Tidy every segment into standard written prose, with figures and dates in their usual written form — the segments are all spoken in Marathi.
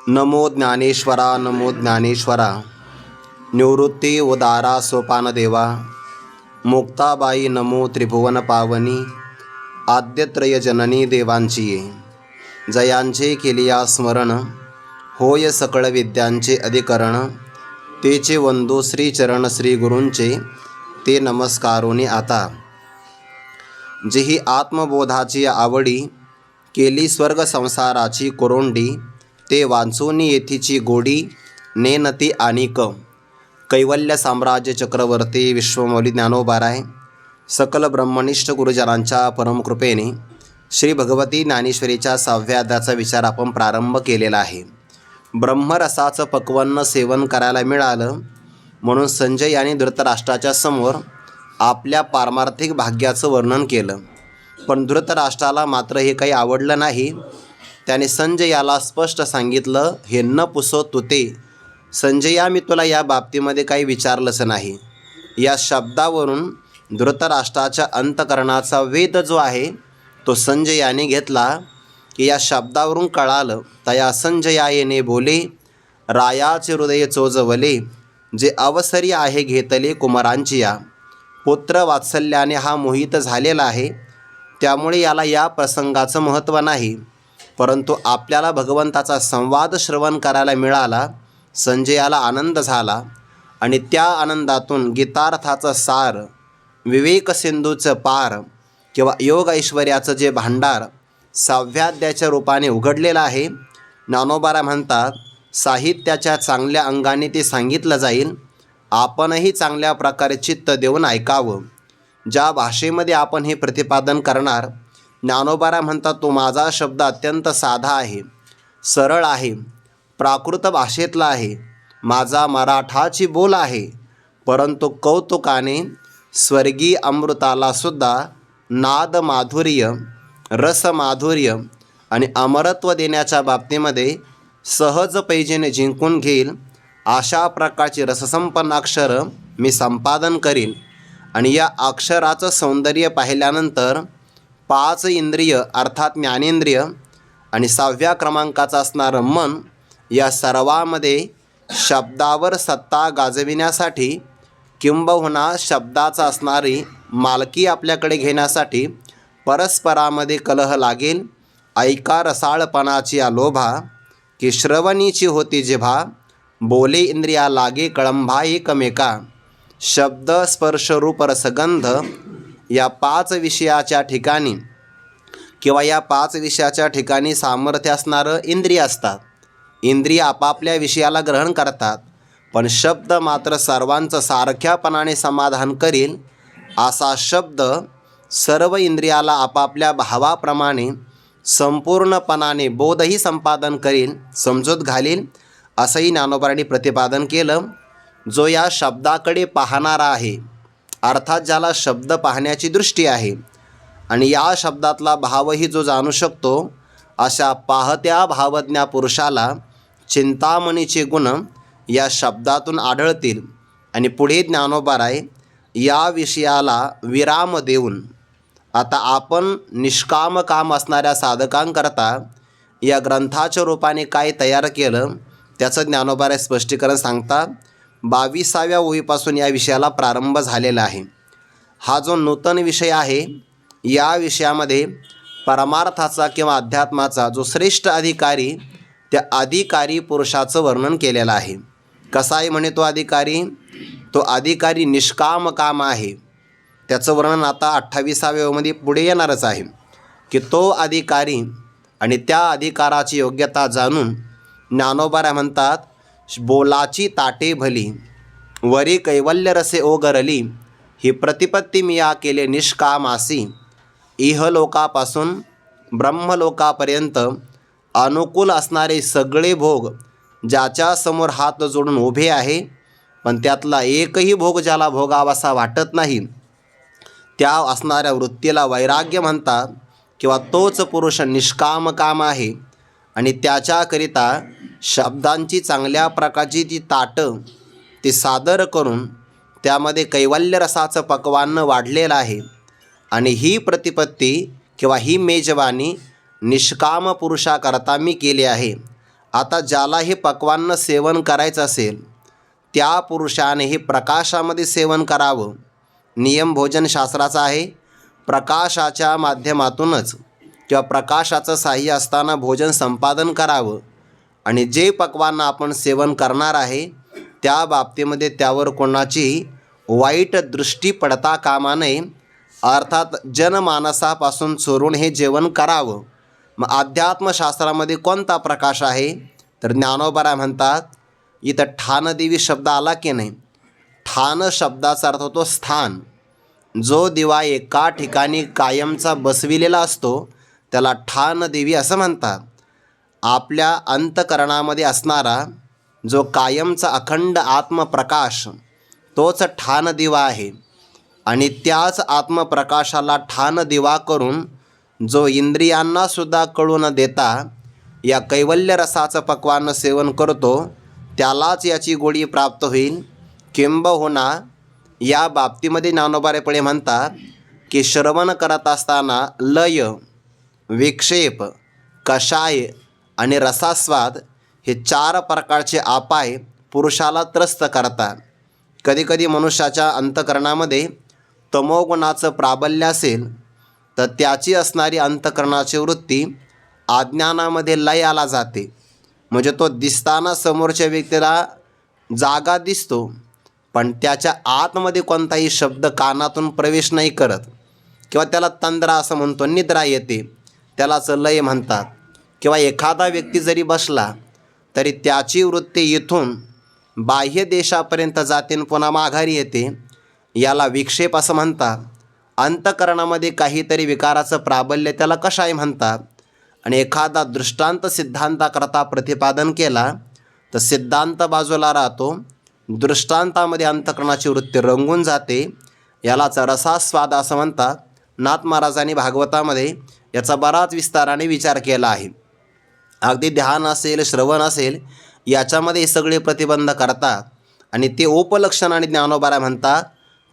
नमो ज्ञानेश्वरा नमो ज्ञानेश्वरा। निवृत्ती उदारा सोपान देवा। मुक्ताबाई नमो त्रिभुवन पावनी। आद्यत्रय जननी देवांची ये। जयांचे केलिया स्मरण होय सकळ विद्यांचे अधिकरण। तेचे वंदो श्री चरण श्री गुरूंचे ते नमस्कारोनी आता। जेही आत्मबोधाची आवडी केली स्वर्ग संसाराची कोरोंडी। ते वाचूनी येथीची गोडी नेनती आणिक। कैवल्य साम्राज्य चक्रवर्ती विश्वमौली ज्ञानोबाराय सकल ब्रह्मनिष्ठ गुरुजनांच्या परमकृपेने श्री भगवती ज्ञानेश्वरीच्या 6व्या अध्यायाचा विचार आपण प्रारंभ केलेला आहे। ब्रह्मरसाचं पक्वन्न सेवन करायला मिळालं म्हणून संजय यांनी धृतराष्ट्राच्या समोर आपल्या पारमार्थिक भाग्याचं वर्णन केलं। पण धृतराष्ट्राला मात्र हे काही आवडलं नाही। त्याने संजयाला स्पष्ट सांगितलं, हे न पुसो तुते। संजया, मी तुला या बाबतीमध्ये काही विचारलंच नाही। या शब्दावरून धृतराष्ट्राच्या अंतकरणाचा वेध जो आहे तो संजयाने घेतला की या शब्दावरून कळालं, तया संजयायेने बोले रायाचे हृदय चोजवले। जे अवसरी आहे घेतले कुमारांची या। पुत्र वात्सल्याने हा मोहित झालेला आहे, त्यामुळे याला या प्रसंगाचं महत्त्व नाही। परंतु आपल्याला भगवंताचा संवाद श्रवण करायला मिळाला। संजयाला आनंद झाला आणि त्या आनंदातून गीतार्थाचं सार, विवेक सिंधूचं पार किंवा योग ऐश्वर्याचं जे भांडार 6व्या अध्यायाच्या रूपाने उघडलेलं आहे। ज्ञानोबा म्हणतात, साहित्याच्या चांगल्या अंगाने ते सांगितलं जाईल। आपणही चांगल्या प्रकारे चित्त देऊन ऐकावं। ज्या भाषेमध्ये आपण हे प्रतिपादन करणार, ज्ञानोबा म्हणतात, तो माझा शब्द अत्यंत साधा आहे, सरळ आहे, प्राकृत भाषेतला आहे, माझा मराठाची बोल आहे। परंतु कौतुकाने स्वर्गीय अमृतालासुद्धा नाद माधुर्य, रस माधुर्य आणि अमरत्व देण्याच्या बाबतीमध्ये सहज पैजेने जिंकून घेईल अशा प्रकारची रससंपन्न अक्षरं मी संपादन करीन। आणि या अक्षराचं सौंदर्य पाहिल्यानंतर 5 इंद्रिय अर्थात ज्ञानेंद्रिय आणि 6व्या क्रमांकाचं असणारं मन, या सर्वामध्ये शब्दावर सत्ता गाजविण्यासाठी किंबहुना शब्दाचा असणारी मालकी आपल्याकडे घेण्यासाठी परस्परामध्ये कलह लागेल। ऐका रसाळपणाची या लोभा की श्रवणीची होती जिभा। बोले इंद्रिया लागे कळंबा एकमेका। शब्द स्पर्श रूप रसगंध या 5 विषयाच्या ठिकाणी किंवा या 5 विषयाच्या ठिकाणी सामर्थ्य असणारं इंद्रिय असतात। इंद्रिय आपापल्या विषयाला ग्रहण करतात, पण शब्द मात्र सर्वांचं सारख्यापणाने समाधान करील असा शब्द सर्व इंद्रियाला आपापल्या भावाप्रमाणे संपूर्णपणाने बोधही संपादन करील, समजूत घालील, असंही ज्ञानोबांनी प्रतिपादन केलं। जो या शब्दाकडे पाहणारा आहे, अर्थात ज्याला शब्द पाहण्याची दृष्टी आहे आणि या शब्दातला भावही जो जाणू शकतो, अशा पाहत्या भावज्ञा पुरुषाला चिंतामणीचे गुण या शब्दातून आढळतील। आणि पुढे ज्ञानोबाराय या विषयाला विराम देऊन आता आपण निष्काम काम असणाऱ्या साधकांकरता या ग्रंथाच्या रूपाने काय तयार केलं त्याचं ज्ञानोबाराय स्पष्टीकरण सांगतात। 22व्या ओळीपासून या विषयाला प्रारंभ झालेला आहे। हा जो नूतन विषय आहे, या विषयामध्ये परमार्थाचा किंवा अध्यात्माचा जो श्रेष्ठ अधिकारी, त्या अधिकारी पुरुषाचं वर्णन केलेलं आहे। कसा आहे म्हणे तो अधिकारी? तो अधिकारी निष्काम काम आहे। त्याचं वर्णन आता 28व्या ओळीमध्ये पुढे येणारच आहे की तो अधिकारी आणि त्या अधिकाराची योग्यता जाणून ज्ञानोबा म्हणतात, बोलाची ताटे भली वरी कैवल्य रसे ओगरली। ही प्रतिपत्ती मिया केले निष्कामासी। इहलोकापासून ब्रह्मलोकापर्यंत अनुकूल असणारे सगळे भोग ज्याच्या समोर हात जोडून उभे आहे, पण त्यातला एकही भोग ज्याला भोगावासा वाटत नाही, त्या असणाऱ्या वृत्तीला वैराग्य म्हणतात किंवा तोच पुरुष निष्काम काम आहे। आणि त्याच्याकरिता शब्दांची चांगल्या प्रकारची ती ताटं ती सादर करून त्यामध्ये कैवल्य रसाचं पक्वान्न वाढलेलं आहे। आणि ही प्रतिपत्ती किंवा ही मेजवानी निष्काम पुरुषाकरता मी केले आहे. आता ज्याला हे पक्वान्न सेवन करायचं असेल त्या पुरुषाने हे प्रकाशामध्ये सेवन करावं. नियम भोजनशास्त्राचा आहे. प्रकाशाच्या माध्यमातूनच किंवा प्रकाशाचं साह्य असताना भोजन संपादन करावं. आणि जे पक्वान्न आपण सेवन करणार आहे त्या बाबतीमध्ये त्यावर कोणाची वाईट दृष्टी पडता कामा नये. अर्थात जनमानसापासून चोरून हे जेवण करावं. मग अध्यात्मशास्त्रामध्ये कोणता प्रकाश आहे तर ज्ञानोबा म्हणतात इथं ठाणदेवी शब्द आला की नाही. ठाण शब्दाचा अर्थ होतो स्थान. जो दिवा एका ठिकाणी कायमचा बसविलेला असतो त्याला ठाणदेवी असं म्हणतात. आपल्या अंतकरणामध्ये असणारा जो कायमचा अखंड आत्मप्रकाश तोच ठाणदिवा आहे. आणि त्याच आत्मप्रकाशाला ठाणदिवा करून जो इंद्रियांनासुद्धा कळू न देता या कैवल्य रसाचं पक्वान्न सेवन करतो त्यालाच याची गोडी प्राप्त होईल. किंबहुना या बाबतीमध्ये ज्ञानोबा पुढे म्हणतात की श्रवण करत असताना लय, विक्षेप, कषाय आणि रसास्वाद हे 4 प्रकारचे अपाय पुरुषाला त्रस्त करतात. कधीकधी मनुष्याच्या अंतकरणामध्ये तमोगुणाचं प्राबल्य असेल तर त्याची असणारी अंतकरणाची वृत्ती अज्ञानामध्ये लयाला जाते. म्हणजे तो दिसताना समोरच्या व्यक्तीला जागा दिसतो पण त्याच्या आतमध्ये कोणताही शब्द कानातून प्रवेश नाही करत किंवा त्याला तंद्रा असं म्हणतो, निद्रा येते, त्यालाच लय म्हणतात. किंवा एखादा व्यक्ती जरी बसला तरी त्याची वृत्ती इथून बाह्य देशापर्यंत जाते आणि पुन्हा माघारी येते, याला विक्षेप असं म्हणतात. अंतकरणामध्ये काहीतरी विकाराचं प्राबल्य त्याला कषाय म्हणतात. आणि एखादा दृष्टांत सिद्धांताकरता प्रतिपादन केला तर सिद्धांत बाजूला राहतो, दृष्टांतामध्ये अंतकरणाची वृत्ती रंगून जाते, यालाच रसास्वाद असं म्हणतात. नाथ महाराजांनी भागवतामध्ये याचा बराच विस्ताराने विचार केला आहे. अगदी ध्यान असेल, श्रवण असेल, याच्यामध्ये सगळे प्रतिबंध करतात. आणि ते उपलक्षणाने ज्ञानोबा म्हणतात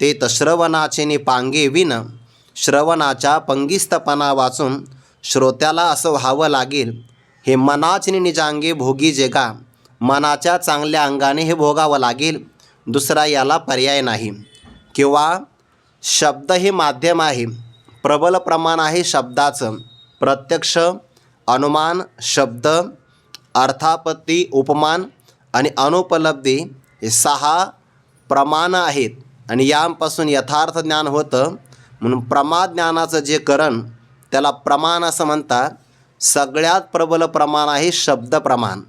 ते तर श्रवणाचे पांगे विन, श्रवणाच्या पंगिस्तपणा वाचून श्रोत्याला असं व्हावं लागेल हे मनाचे निजांगे भोगी जेगा. मनाच्या चांगल्या अंगाने हे भोगावं लागेल, दुसरा याला पर्याय नाही. किंवा शब्द हे माध्यम आहे, प्रबल प्रमाण आहे शब्दाचं. प्रत्यक्ष, अनुमान, शब्द, अर्थापत्ती, उपमान आणि अनुपलब्धी हे 6 प्रमाण आहेत. आणि यापासून यथार्थ ज्ञान होतं. म्हणून प्रमाज्ञानाचं जे करण त्याला प्रमाण असं म्हणतात. सगळ्यात प्रबल प्रमाण आहे शब्द प्रमाण.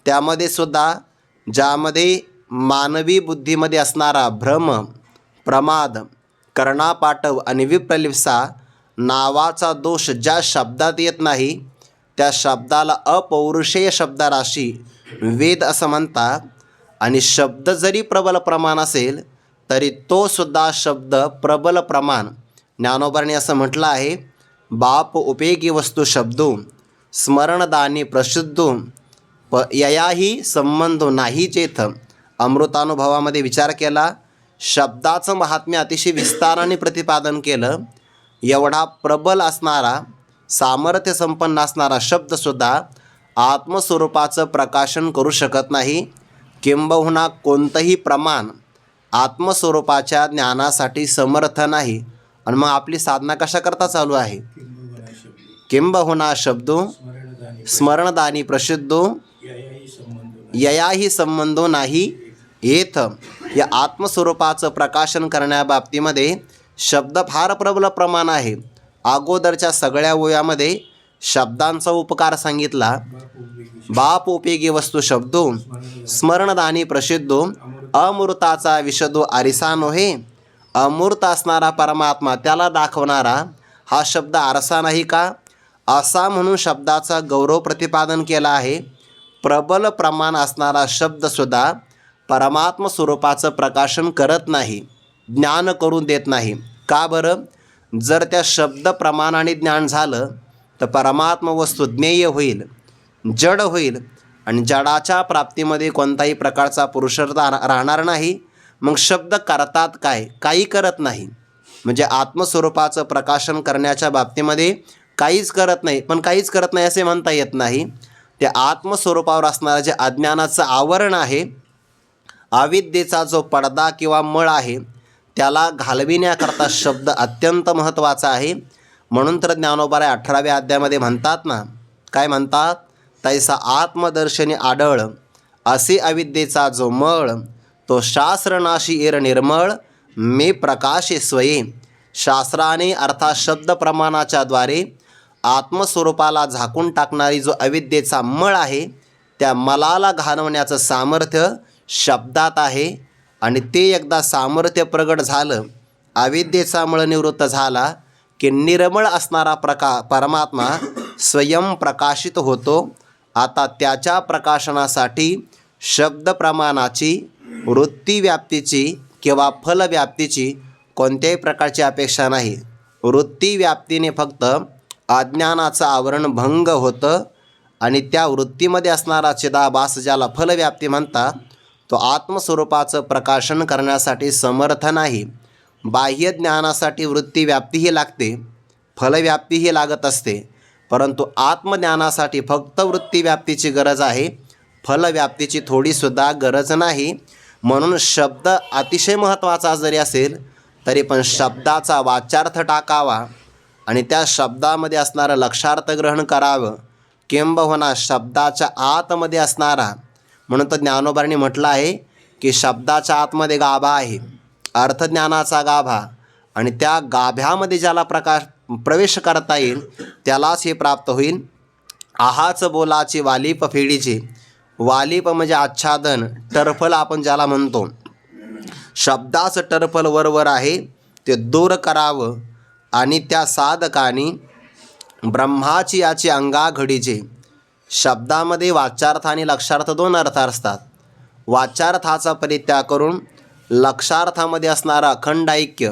त्यामध्ये सुद्धा ज्यामध्ये मानवी बुद्धीमध्ये असणारा भ्रम, प्रमाद, कर्णापाटव आणि विप्रलिप्सा नावाचा दोष ज्या शब्दात येत नाही त्या शब्दाला अपौरुषेय शब्दराशी वेद असं म्हणतात. आणि शब्द जरी प्रबल प्रमाण असेल तरी तो सुद्धा शब्द प्रबल प्रमाण. ज्ञानोबांनी असं म्हटलं आहे, बाप उपयोगी वस्तू शब्दो स्मरणदानी प्रसिद्धो ययाही संबंधो नाही चेथ. अमृतानुभवामध्ये विचार केला, शब्दाचं महात्म्य अतिशय विस्ताराने प्रतिपादन केलं. एवढा प्रबल असणारा, सामर्थ्य संपन्न असणारा शब्दसुद्धा आत्मस्वरूपाचं प्रकाशन करू शकत नाही. किंबहुना कोणतंही प्रमाण आत्मस्वरूपाच्या ज्ञानासाठी समर्थ नाही. आणि मग आपली साधना कशा करता चालू आहे. किंबहुना शब्दो स्मरणदानी प्रसिद्धो ययाही संबंधो नाही येथ. या आत्मस्वरूपाचं प्रकाशन करण्याबाबतीमध्ये शब्द फार प्रबल प्रमाण आहे. अगोदरच्या सगळ्या ओव्यामध्ये शब्दांचा उपकार सांगितला. बाप उपयोगी वस्तू शब्दो स्मरणदानी प्रसिद्धो अमृताचा विशदो आरिसा नोहे. अमूर्त असणारा परमात्मा त्याला दाखवणारा हा शब्द आरसा नाही का, असा म्हणून शब्दाचा गौरव प्रतिपादन केला आहे. प्रबल प्रमाण असणारा शब्दसुद्धा परमात्म स्वरूपाचं प्रकाशन करत नाही, ज्ञान करून देत नाही. का बरं? जर त्या शब्द प्रमाणाने ज्ञान झालं तर परमात्म वस्तू ज्ञेय होईल, जड होईल आणि जडाच्या प्राप्तीमध्ये कोणताही प्रकारचा पुरुषार्थ राहणार नाही. मग शब्द करतात काय? काही करत नाही. म्हणजे आत्मस्वरूपाचं प्रकाशन करण्याच्या बाबतीमध्ये काहीच करत नाही. पण काहीच करत नाही असे म्हणता येत नाही. त्या आत्मस्वरूपावर असणारं जे अज्ञानाचं आवरण आहे, अविद्येचा जो पडदा किंवा मळ आहे, त्याला घालविण्याकरता शब्द अत्यंत महत्त्वाचा आहे. म्हणून तर ज्ञानोबा 18व्या अध्यायामध्ये म्हणतात ना, काय म्हणतात? तैसा आत्मदर्शनी आढळ असे अविद्येचा जो मळ, तो शास्त्रनाशी एर निर्मळ मे प्रकाशे स्वये. शास्त्राने अर्थात शब्द प्रमाणाच्या द्वारे आत्मस्वरूपाला झाकून टाकणारी जो अविद्येचा मळ आहे, त्या मलाला घालवण्याचं सामर्थ्य शब्दात आहे. आणि ते एकदा सामर्थ्य प्रगट झालं, अविद्येचा मळ निवृत्त झाला की निर्मळ असणारा परमात्मा स्वयं प्रकाशित होतो. आता त्याच्या प्रकाशनासाठी शब्द प्रमाणाची, वृत्तीव्याप्तीची किंवा फलव्याप्तीची कोणत्याही प्रकारची अपेक्षा नाही. वृत्तीव्याप्तीने फक्त अज्ञानाचं आवरण भंग होतं आणि त्या वृत्तीमध्ये असणारा चिदाभास, ज्याला फलव्याप्ती म्हणतात, तो आत्मस्वरूपाचं प्रकाशन करण्यासाठी समर्थ नाही. बाह्य ज्ञानासाठी वृत्तीव्याप्तीही लागते, फलव्याप्तीही लागत असते, परंतु आत्मज्ञानासाठी फक्त वृत्तीव्याप्तीची गरज आहे, फलव्याप्तीची थोडीसुद्धा गरज नाही. म्हणून शब्द अतिशय महत्त्वाचा जरी असेल तरी पण शब्दाचा वाच्यार्थ टाकावा आणि त्या शब्दामध्ये असणारं लक्षार्थ ग्रहण करावं, किंबहुना शब्दाच्या आतमध्ये असणारा, म्हणून तर ज्ञानोबांनी म्हटलं आहे की शब्दाच्या आतमध्ये गाभा आहे, अर्थज्ञानाचा गाभा, आणि त्या गाभ्यामध्ये ज्याला प्रवेश करता येईल त्यालाच हे प्राप्त होईल. आहाच बोलाची वालीप फेडीचे. वालीप म्हणजे आच्छादन, टरफल आपण ज्याला म्हणतो. शब्दाचं टरफल वरवर आहे, ते दूर करावं. आणि त्या साधकाने ब्रह्माची याची अंगाघडीचे. शब्दामध्ये वाच्यार्थ आणि लक्षार्थ दोन अर्थ असतात. वाच्यार्थाचा परित्याग करून लक्षार्थामध्ये असणारा अखंड ऐक्य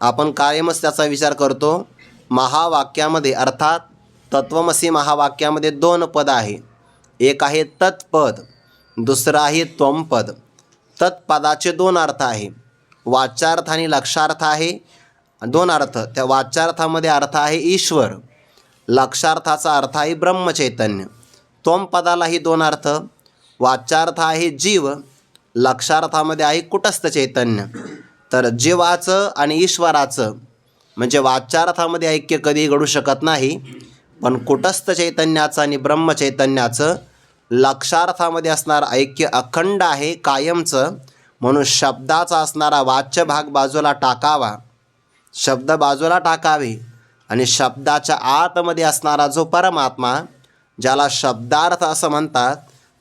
आपण कायमच त्याचा विचार करतो. महावाक्यामध्ये अर्थात तत्वमसी महावाक्यामध्ये दोन पद आहे. एक आहे तत्पद, दुसरं आहे त्वमपद. तत्पदाचे दोन अर्थ आहे, वाच्यार्थ आणि लक्षार्थ आहे, दोन अर्थ. त्या वाच्यार्थामध्ये अर्थ आहे ईश्वर, लक्षार्थाचा अर्थ आहे ब्रह्मचैतन्य. त्वमपदालाही दोन अर्थ, वाच्यार्थ आहे जीव, लक्षार्थामध्ये आहे कुटस्थ चैतन्य. तर जीवाचं आणि ईश्वराचं म्हणजे वाच्यार्थामध्ये ऐक्य कधी घडू शकत नाही, पण कुटस्थ चैतन्याचं आणि ब्रह्मचैतन्याचं लक्षार्थामध्ये असणारं ऐक्य अखंड आहे, कायमचं. म्हणून शब्दाचा असणारा वाच्य भाग बाजूला टाकावा, शब्द बाजूला टाकावे, आणि शब्दाच्या आतमध्ये असणारा जो परमात्मा, ज्याला शब्दार्थ असं म्हणतात,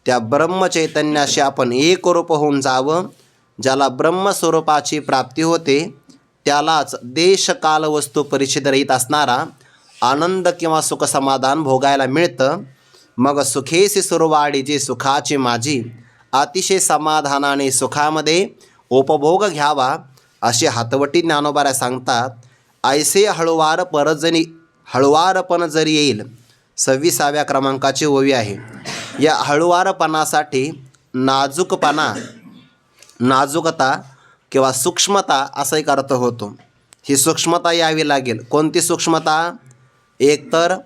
त्या ब्रह्मचैतन्याशी आपण एकरूप होऊन जावं. ज्याला ब्रह्मस्वरूपाची प्राप्ती होते त्यालाच देश काल वस्तू परिच्छेदरहित असणारा आनंद किंवा सुख समाधान भोगायला मिळतं. मग सुखेसी सुरवाडीची सुखाची माझी, अतिशय समाधानाने सुखामध्ये उपभोग घ्यावा अशी हातवटी ज्ञानोबा सांगतात. ऐसे हळुवारपण जरी येईल, 26व्या क्रमांकाची ओवी आहे. या हळुवारपणासाठी नाजूकता किंवा सूक्ष्मता असा एक अर्थ होतो. ही सूक्ष्मता यावी लागेल. कोणती सूक्ष्मता? एकतर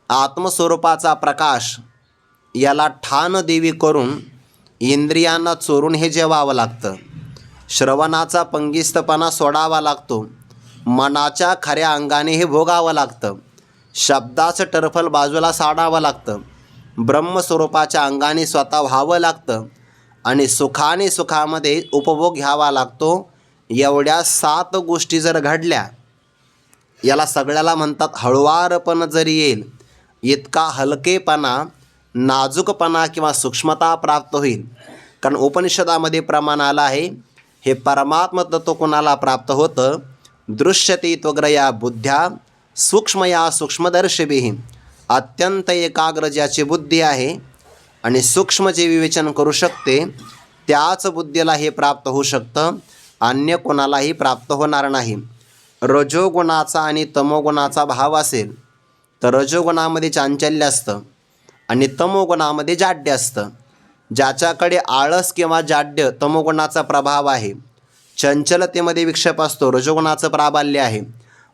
आत्मस्वरूपाचा प्रकाश याला ठाण देवी करून इंद्रियांना चोरून हे जेवावं लागतं. श्रवणाचा पंगिस्तपणा सोडावा लागतो. मनाच्या खऱ्या अंगाने हे भोगावं लागतं. शब्दाचं टरफल बाजूला साडावं लागतं. ब्रह्मस्वरूपाच्या अंगाने स्वतः व्हावं लागतं आणि सुखाने सुखामध्ये उपभोग घ्यावा लागतो. एवढ्या 7 गोष्टी जर घडल्या, याला सगळ्याला म्हणतात हळुवारपण जरी येईल. इतका हलकेपणा, नाजूकपणा किंवा सूक्ष्मता प्राप्त होईल. कारण उपनिषदामध्ये प्रमाण आलं आहे, हे परमात्म तत्व कोणाला प्राप्त होतं? दृश्यते त्वग्रया बुद्ध्या सूक्ष्मया सूक्ष्मदर्शिभिः. अत्यंत एकाग्र ज्याची बुद्धी आहे आणि सूक्ष्म जे विवेचन करू शकते, त्याच बुद्धीला हे प्राप्त होऊ शकतं, अन्य कोणालाही प्राप्त होणार नाही. रजोगुणाचा आणि तमोगुणाचा भाव असेल तर रजोगुणामध्ये चांचल्य असतं आणि तमोगुणामध्ये जाड्य असतं. ज्याच्याकडे आळस किंवा जाड्य तमोगुणाचा प्रभाव आहे, चंचलतेमध्ये विक्षेप असतो, रजोगुणाचं प्राबल्य आहे.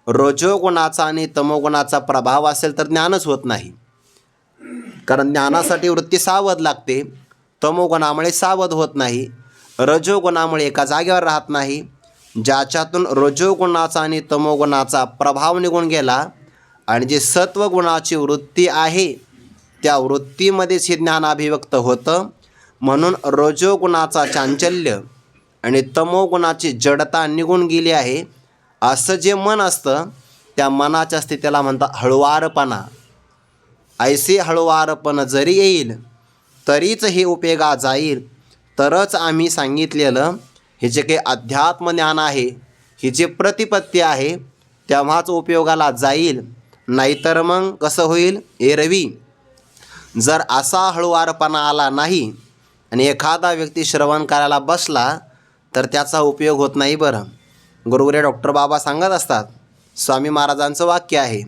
रजोगुणाचा आणि तमोगुणाचा प्रभाव असेल तर ज्ञानच होत नाही. कारण ज्ञानासाठी वृत्ती सावध लागते. तमोगुणामुळे सावध होत नाही. रजोगुणामुळे एका जागेवर राहत नाही. ज्याच्यातून रजोगुणाचा आणि तमोगुणाचा प्रभाव निघून गेला आणि जे सत्वगुणाची वृत्ती आहे त्या वृत्तीमध्येच हे ज्ञान अभिव्यक्त होतं. म्हणून रजोगुणाचा चांचल्य आणि तमोगुणाची जडता निघून गेली आहे असं जे मन असतं त्या मनाच्या स्थितीला म्हणतात हळुवारपणा. ऐसे हळुवारपण जरी येईल तरीच हे उपयोगा जाईल. तरच आम्ही सांगितलेलं हे जे काही अध्यात्मज्ञान आहे, ही जे प्रतिपत्ती आहे तेव्हाच उपयोगाला जाईल. नाहीतर मग कसं होईल? एरवी जर असा हळुवारपणा आला नाही आणि एखादा व्यक्ती श्रवण करायला बसला तर त्याचा उपयोग होत नाही. बरं, गुरुवर्य डॉक्टर बाबा सांगत असतात, स्वामी महाराजांचं वाक्य आहे,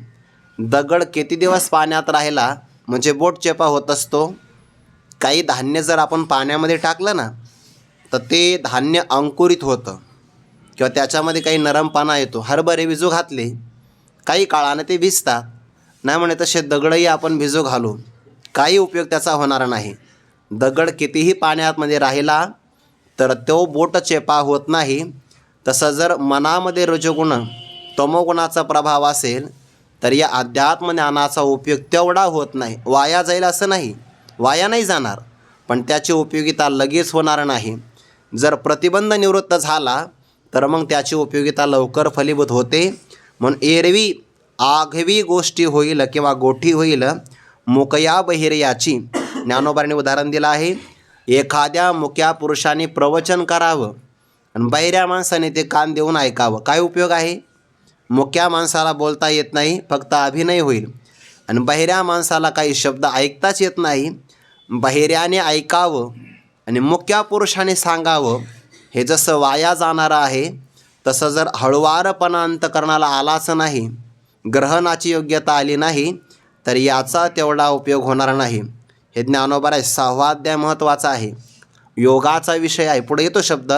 दगड किती दिवस पाण्यात राहिला म्हणजे बोट चेपा होत असतो. काही धान्य जर आपण पाण्यामध्ये टाकलं ना तर ते धान्य अंकुरित होतं किंवा त्याच्यामध्ये काही नरमपणा येतो. हरभरे भिजू घातले काही काळाने ते भिजतात. नाही म्हणे तसे दगडही आपण भिजू घालू काही उपयोग त्याचा होणार नाही. दगड कितीही पाण्यामध्ये राहिला तर तो बोट चेपा होत नाही. तसं जर मनामध्ये रजोगुण तमोगुणाचा प्रभाव असेल तर या अध्यात्मज्ञानाचा उपयोग तेवढा होत नाही. वाया जाईल असं नाही, वाया नाही जाणार, पण त्याची उपयोगिता लगेच होणार नाही. जर प्रतिबंध निवृत्त झाला तर मग त्याची उपयोगिता लवकर फलीभूत होते. म्हणून एरवी आघवी गोष्टी होईल किंवा गोठी होईल मुकया बहिर्याची. ज्ञानोबांनी उदाहरण दिलं आहे, एखाद्या मुक्या पुरुषाने प्रवचन करावं आणि बहिऱ्या माणसाने ते कान देऊन ऐकावं. काय उपयोग आहे? मुक्या माणसाला बोलता येत नाही, फक्त अभिनय होईल. आणि बहिऱ्या माणसाला काही शब्द ऐकताच येत नाही, बहिऱ्याने ऐकावं आणि मुक्या पुरुषाने सांगावं. हे जसं वाया जाणारं आहे तसं जर हळुवारपणा अंतकरणाला आलाच नाही, ग्रहणाची योग्यता आली नाही तर याचा तेवढा उपयोग होणार नाही. हे ज्ञानोबा आहे. 6वा अध्याय महत्त्वाचा आहे, योगाचा विषय आहे. पुढे येतो शब्द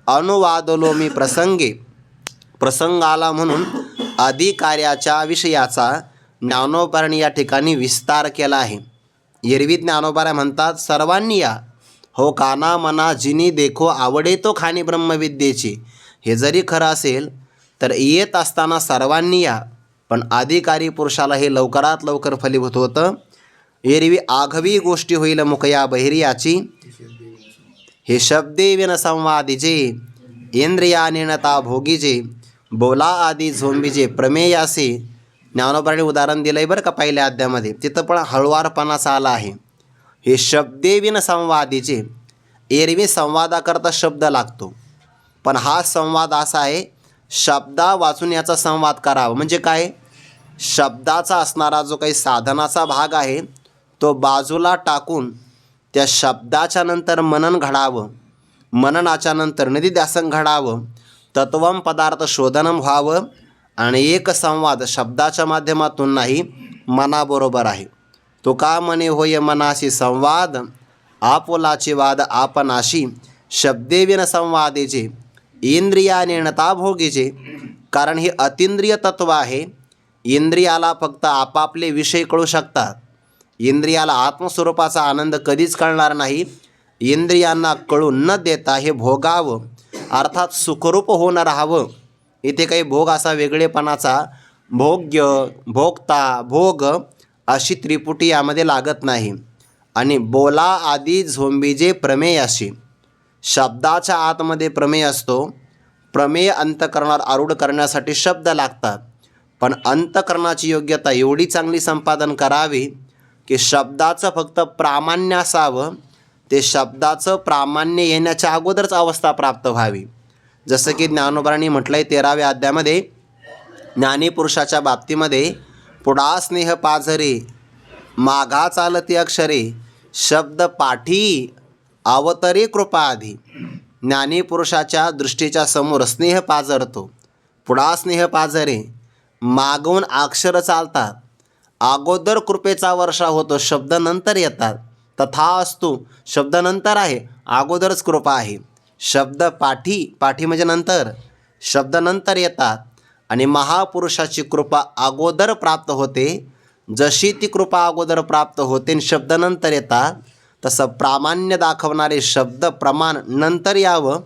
अनुवादलो मी प्रसंगे. प्रसंग आला म्हणून अधिकार्याच्या विषयाचा ज्ञानोबांनी या ठिकाणी विस्तार केला आहे. एरवी ज्ञानोबा म्हणतात, सर्वांनी या हो काना मना जिनी देखो आवडे तो खाणी ब्रह्मविद्येची. हे जरी खरं असेल तर येत असताना सर्वांनी या, पण अधिकारी पुरुषाला हे लवकरात लवकर फलीभूत होतं. एरवी आघवी गोष्टी होईल मुकया बहिर्याची. हे शब्दे विन संवादीजे इंद्रियाने नता भोगीजे बोला आदी झोंबीजे प्रमेयासे. ज्ञानोबांनी उदाहरण दिलं आहे बरं का पहिल्या अध्यायामध्ये, तिथं पण हळुवारपणाचा आला आहे. हे शब्दे विन संवादीचे. एरवी संवादाकरता शब्द लागतो, पण हा संवाद असा आहे शब्दा वाचून याचा संवाद करावा. म्हणजे काय? शब्दाचा असणारा जो काही साधनाचा भाग आहे तो बाजूला टाकून त्या शब्दाच्या नंतर मनन घडावं, मननाच्या नंतर निधिध्यासन घडावं, तत्वम पदार्थ शोधनम व्हावं आणि एक संवाद शब्दाच्या माध्यमातून नाही मनाबरोबर आहे. तो का म्हणे होय मनाशी संवाद आपोलाचे वाद आपणाशी शब्दे विन संवादेचे इंद्रियाने नता भोगीचे. कारण हे अतिंद्रिय तत्व आहे. इंद्रियाला फक्त आपापले विषय कळू शकतात. इंद्रियाला आत्मस्वरूपाचा आनंद कधीच कळणार नाही. इंद्रियांना कळून न देता हे भोगावं, अर्थात सुखरूप होऊन राहावं. इथे काही भोग असा वेगळेपणाचा भोग्य भोगता भोग अशी त्रिपुटी यामध्ये लागत नाही. आणि बोला आदी झोंबीजे प्रमेयाशी. शब्दाच्या आतमध्ये प्रमेय असतो. प्रमेय अंतकरणावर आरूढ करण्यासाठी शब्द लागतात, पण अंतकरणाची योग्यता एवढी चांगली संपादन करावी की शब्दाचं फक्त प्रामाण्य असावं. ते शब्दाचं प्रामाण्य येण्याच्या अगोदरच अवस्था प्राप्त व्हावी. जसं की ज्ञानोबांनी म्हटलं आहे 13व्या अध्यायामध्ये, ज्ञानी पुरुषाच्या बाबतीमध्ये पुढा स्नेह पाझरे माघा चालती अक्षरे शब्द पाठी अवतरे कृपाधी. ज्ञानी पुरुषाच्या दृष्टीच्या समोर स्नेह पाझरतो, पुढा स्नेह पाझरे, मागून अक्षर चालतात, अगोदर कृपेचा वर्षा होतो, शब्द नंतर येतात. तथास्तु शब्द नंतर आहे, अगोदरच कृपा आहे. शब्द पाठी, पाठी म्हणजे नंतर, शब्द नंतर येतात आणि महापुरुषाची कृपा अगोदर प्राप्त होते. जशी ती कृपा अगोदर प्राप्त होते आणि शब्द नंतर येतात, तसं प्रामाण्य दाखवणारे शब्द प्रमाण नंतर यावं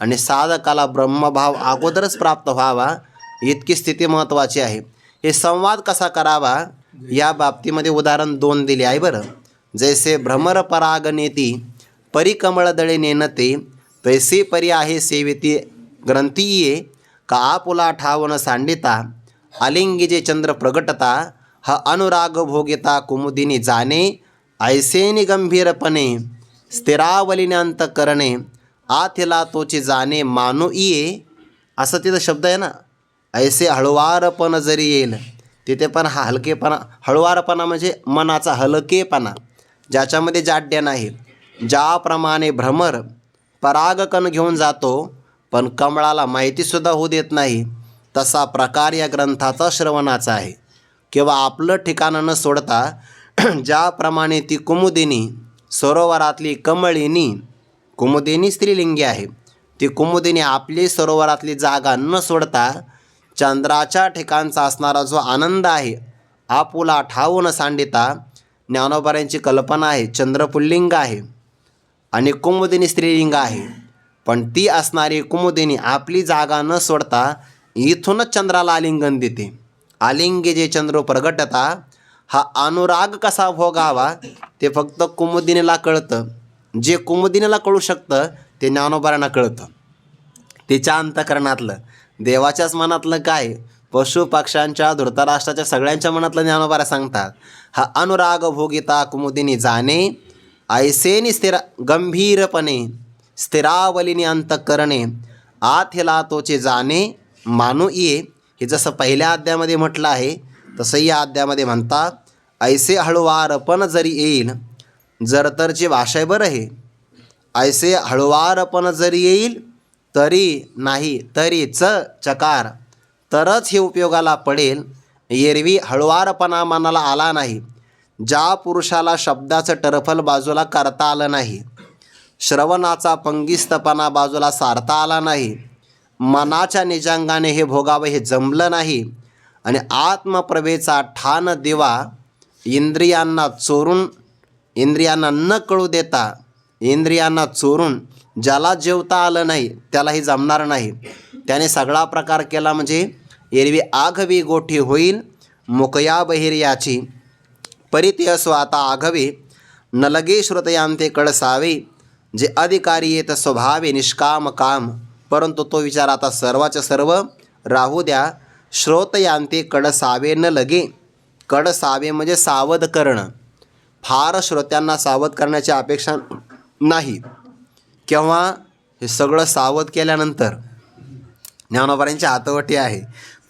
आणि साधकाला ब्रह्मभाव अगोदरच प्राप्त व्हावा, इतकी स्थिती महत्त्वाची आहे. हे संवाद कसा करावा या बाबतीमध्ये उदाहरण 2 दिले आहे बरं. जैसे भ्रमर पराग नेती परिकमळ दळे नेनते, तैसे परी आहे सेविती ग्रंथीये, का आपुला ठावन सांडिता, आलिंगी जे चंद्र प्रगटता, हा अनुराग भोगिता कुमुदिनी जाणे, ऐसेनी गंभीरपणे स्थिरावलीने अंतकरणे, आथिला तोची जाणे मानू इये. असं तिथं शब्द आहे ना, ऐसे हळुवारपण जरी येईल, तिथे पण हा हलकेपणा, हळुवारपणा म्हणजे मनाचा हलकेपणा, ज्याच्यामध्ये जाड्य नाही. ज्याप्रमाणे भ्रमर परागकण घेऊन जातो पण कमळाला माहितीसुद्धा होऊ देत नाही, तसा प्रकार या ग्रंथाचा श्रवणाचा आहे. किंवा आपलं ठिकाण न सोडता ज्याप्रमाणे ती कुमुदिनी सरोवरातली कमळिनी, कुमुदिनी स्त्रीलिंगी आहे, ती कुमुदिनी आपली सरोवरातली जागा न सोडता चंद्राच्या ठिकाणचा असणारा जो आनंद आहे आपुला ठावून सांडिता. ज्ञानोबाऱ्यांची कल्पना आहे, चंद्र पुल्लिंग आहे आणि कुमुदिनी स्त्रीलिंग आहे, पण ती असणारी कुमुदिनी आपली जागा न सोडता इथूनच चंद्राला आलिंगन देते. आलिंगे जे चंद्र प्रगटता, हा अनुराग कसा भोगावा ते फक्त कुमुदिनीला कळतं. जे कुमुदिनीला कळू शकतं ते ज्ञानोबाऱ्यांना कळतं. तिच्या अंतकरणातलं, देवाच्याच मनातलं काय, पशु पक्ष्यांच्या धृतराष्ट्राच्या सगळ्यांच्या मनातलं ज्ञानोबाऱ्या सांगतात. हा अनुराग भोगिता कुमुदिनी जाणे, ऐसेनी गंभीरपणे स्थिरावलीने अंतकरणे, आथिला तोचे जाणे मानू इये. हे जसं पहिल्या अध्यायामध्ये म्हटलं आहे तसं या अध्यायामध्ये म्हणतात, ऐसे हळुवारपण जरी येईल, जर तरची भाषा आहे बरं हे. ऐसे हळुवारपण जरी येईल, तरी नाही, तरीच चकार, तरच हे उपयोगाला पडेल. एरवी हळुवारपणा मनाला आला नाही, ज्या पुरुषाला शब्दाचं टरफल बाजूला करता आलं नाही, श्रवणाचा पंगिस्तपणा बाजूला सारता आला नाही, मनाच्या निजांगाने हे भोगावं हे जमलं नाही आणि आत्मप्रभेचा ठाण दिवा इंद्रियांना चोरून, इंद्रियांना न कळू देता इंद्रियांना चोरून ज्याला जेवता आलं नाही त्यालाही जमणार नाही. त्याने सगळा प्रकार केला म्हणजे एरवी आघवी गोठी होईल मुकया बहिर्याची, परिते असो आता आघवे न लगे श्रुतयांते कळसावे, जे अधिकारी येत स्वभावे निष्काम काम. परंतु तो विचार आता सर्वाच्या सर्व राहू द्या. श्रोतयांते कडसावे न लगे, कडसावे म्हणजे सावध करणं. फार श्रोत्यांना सावध करण्याची अपेक्षा नाही. केव्हा हे सगळं सावध केल्यानंतर ज्ञानोबाऱ्यांची हातवटी आहे,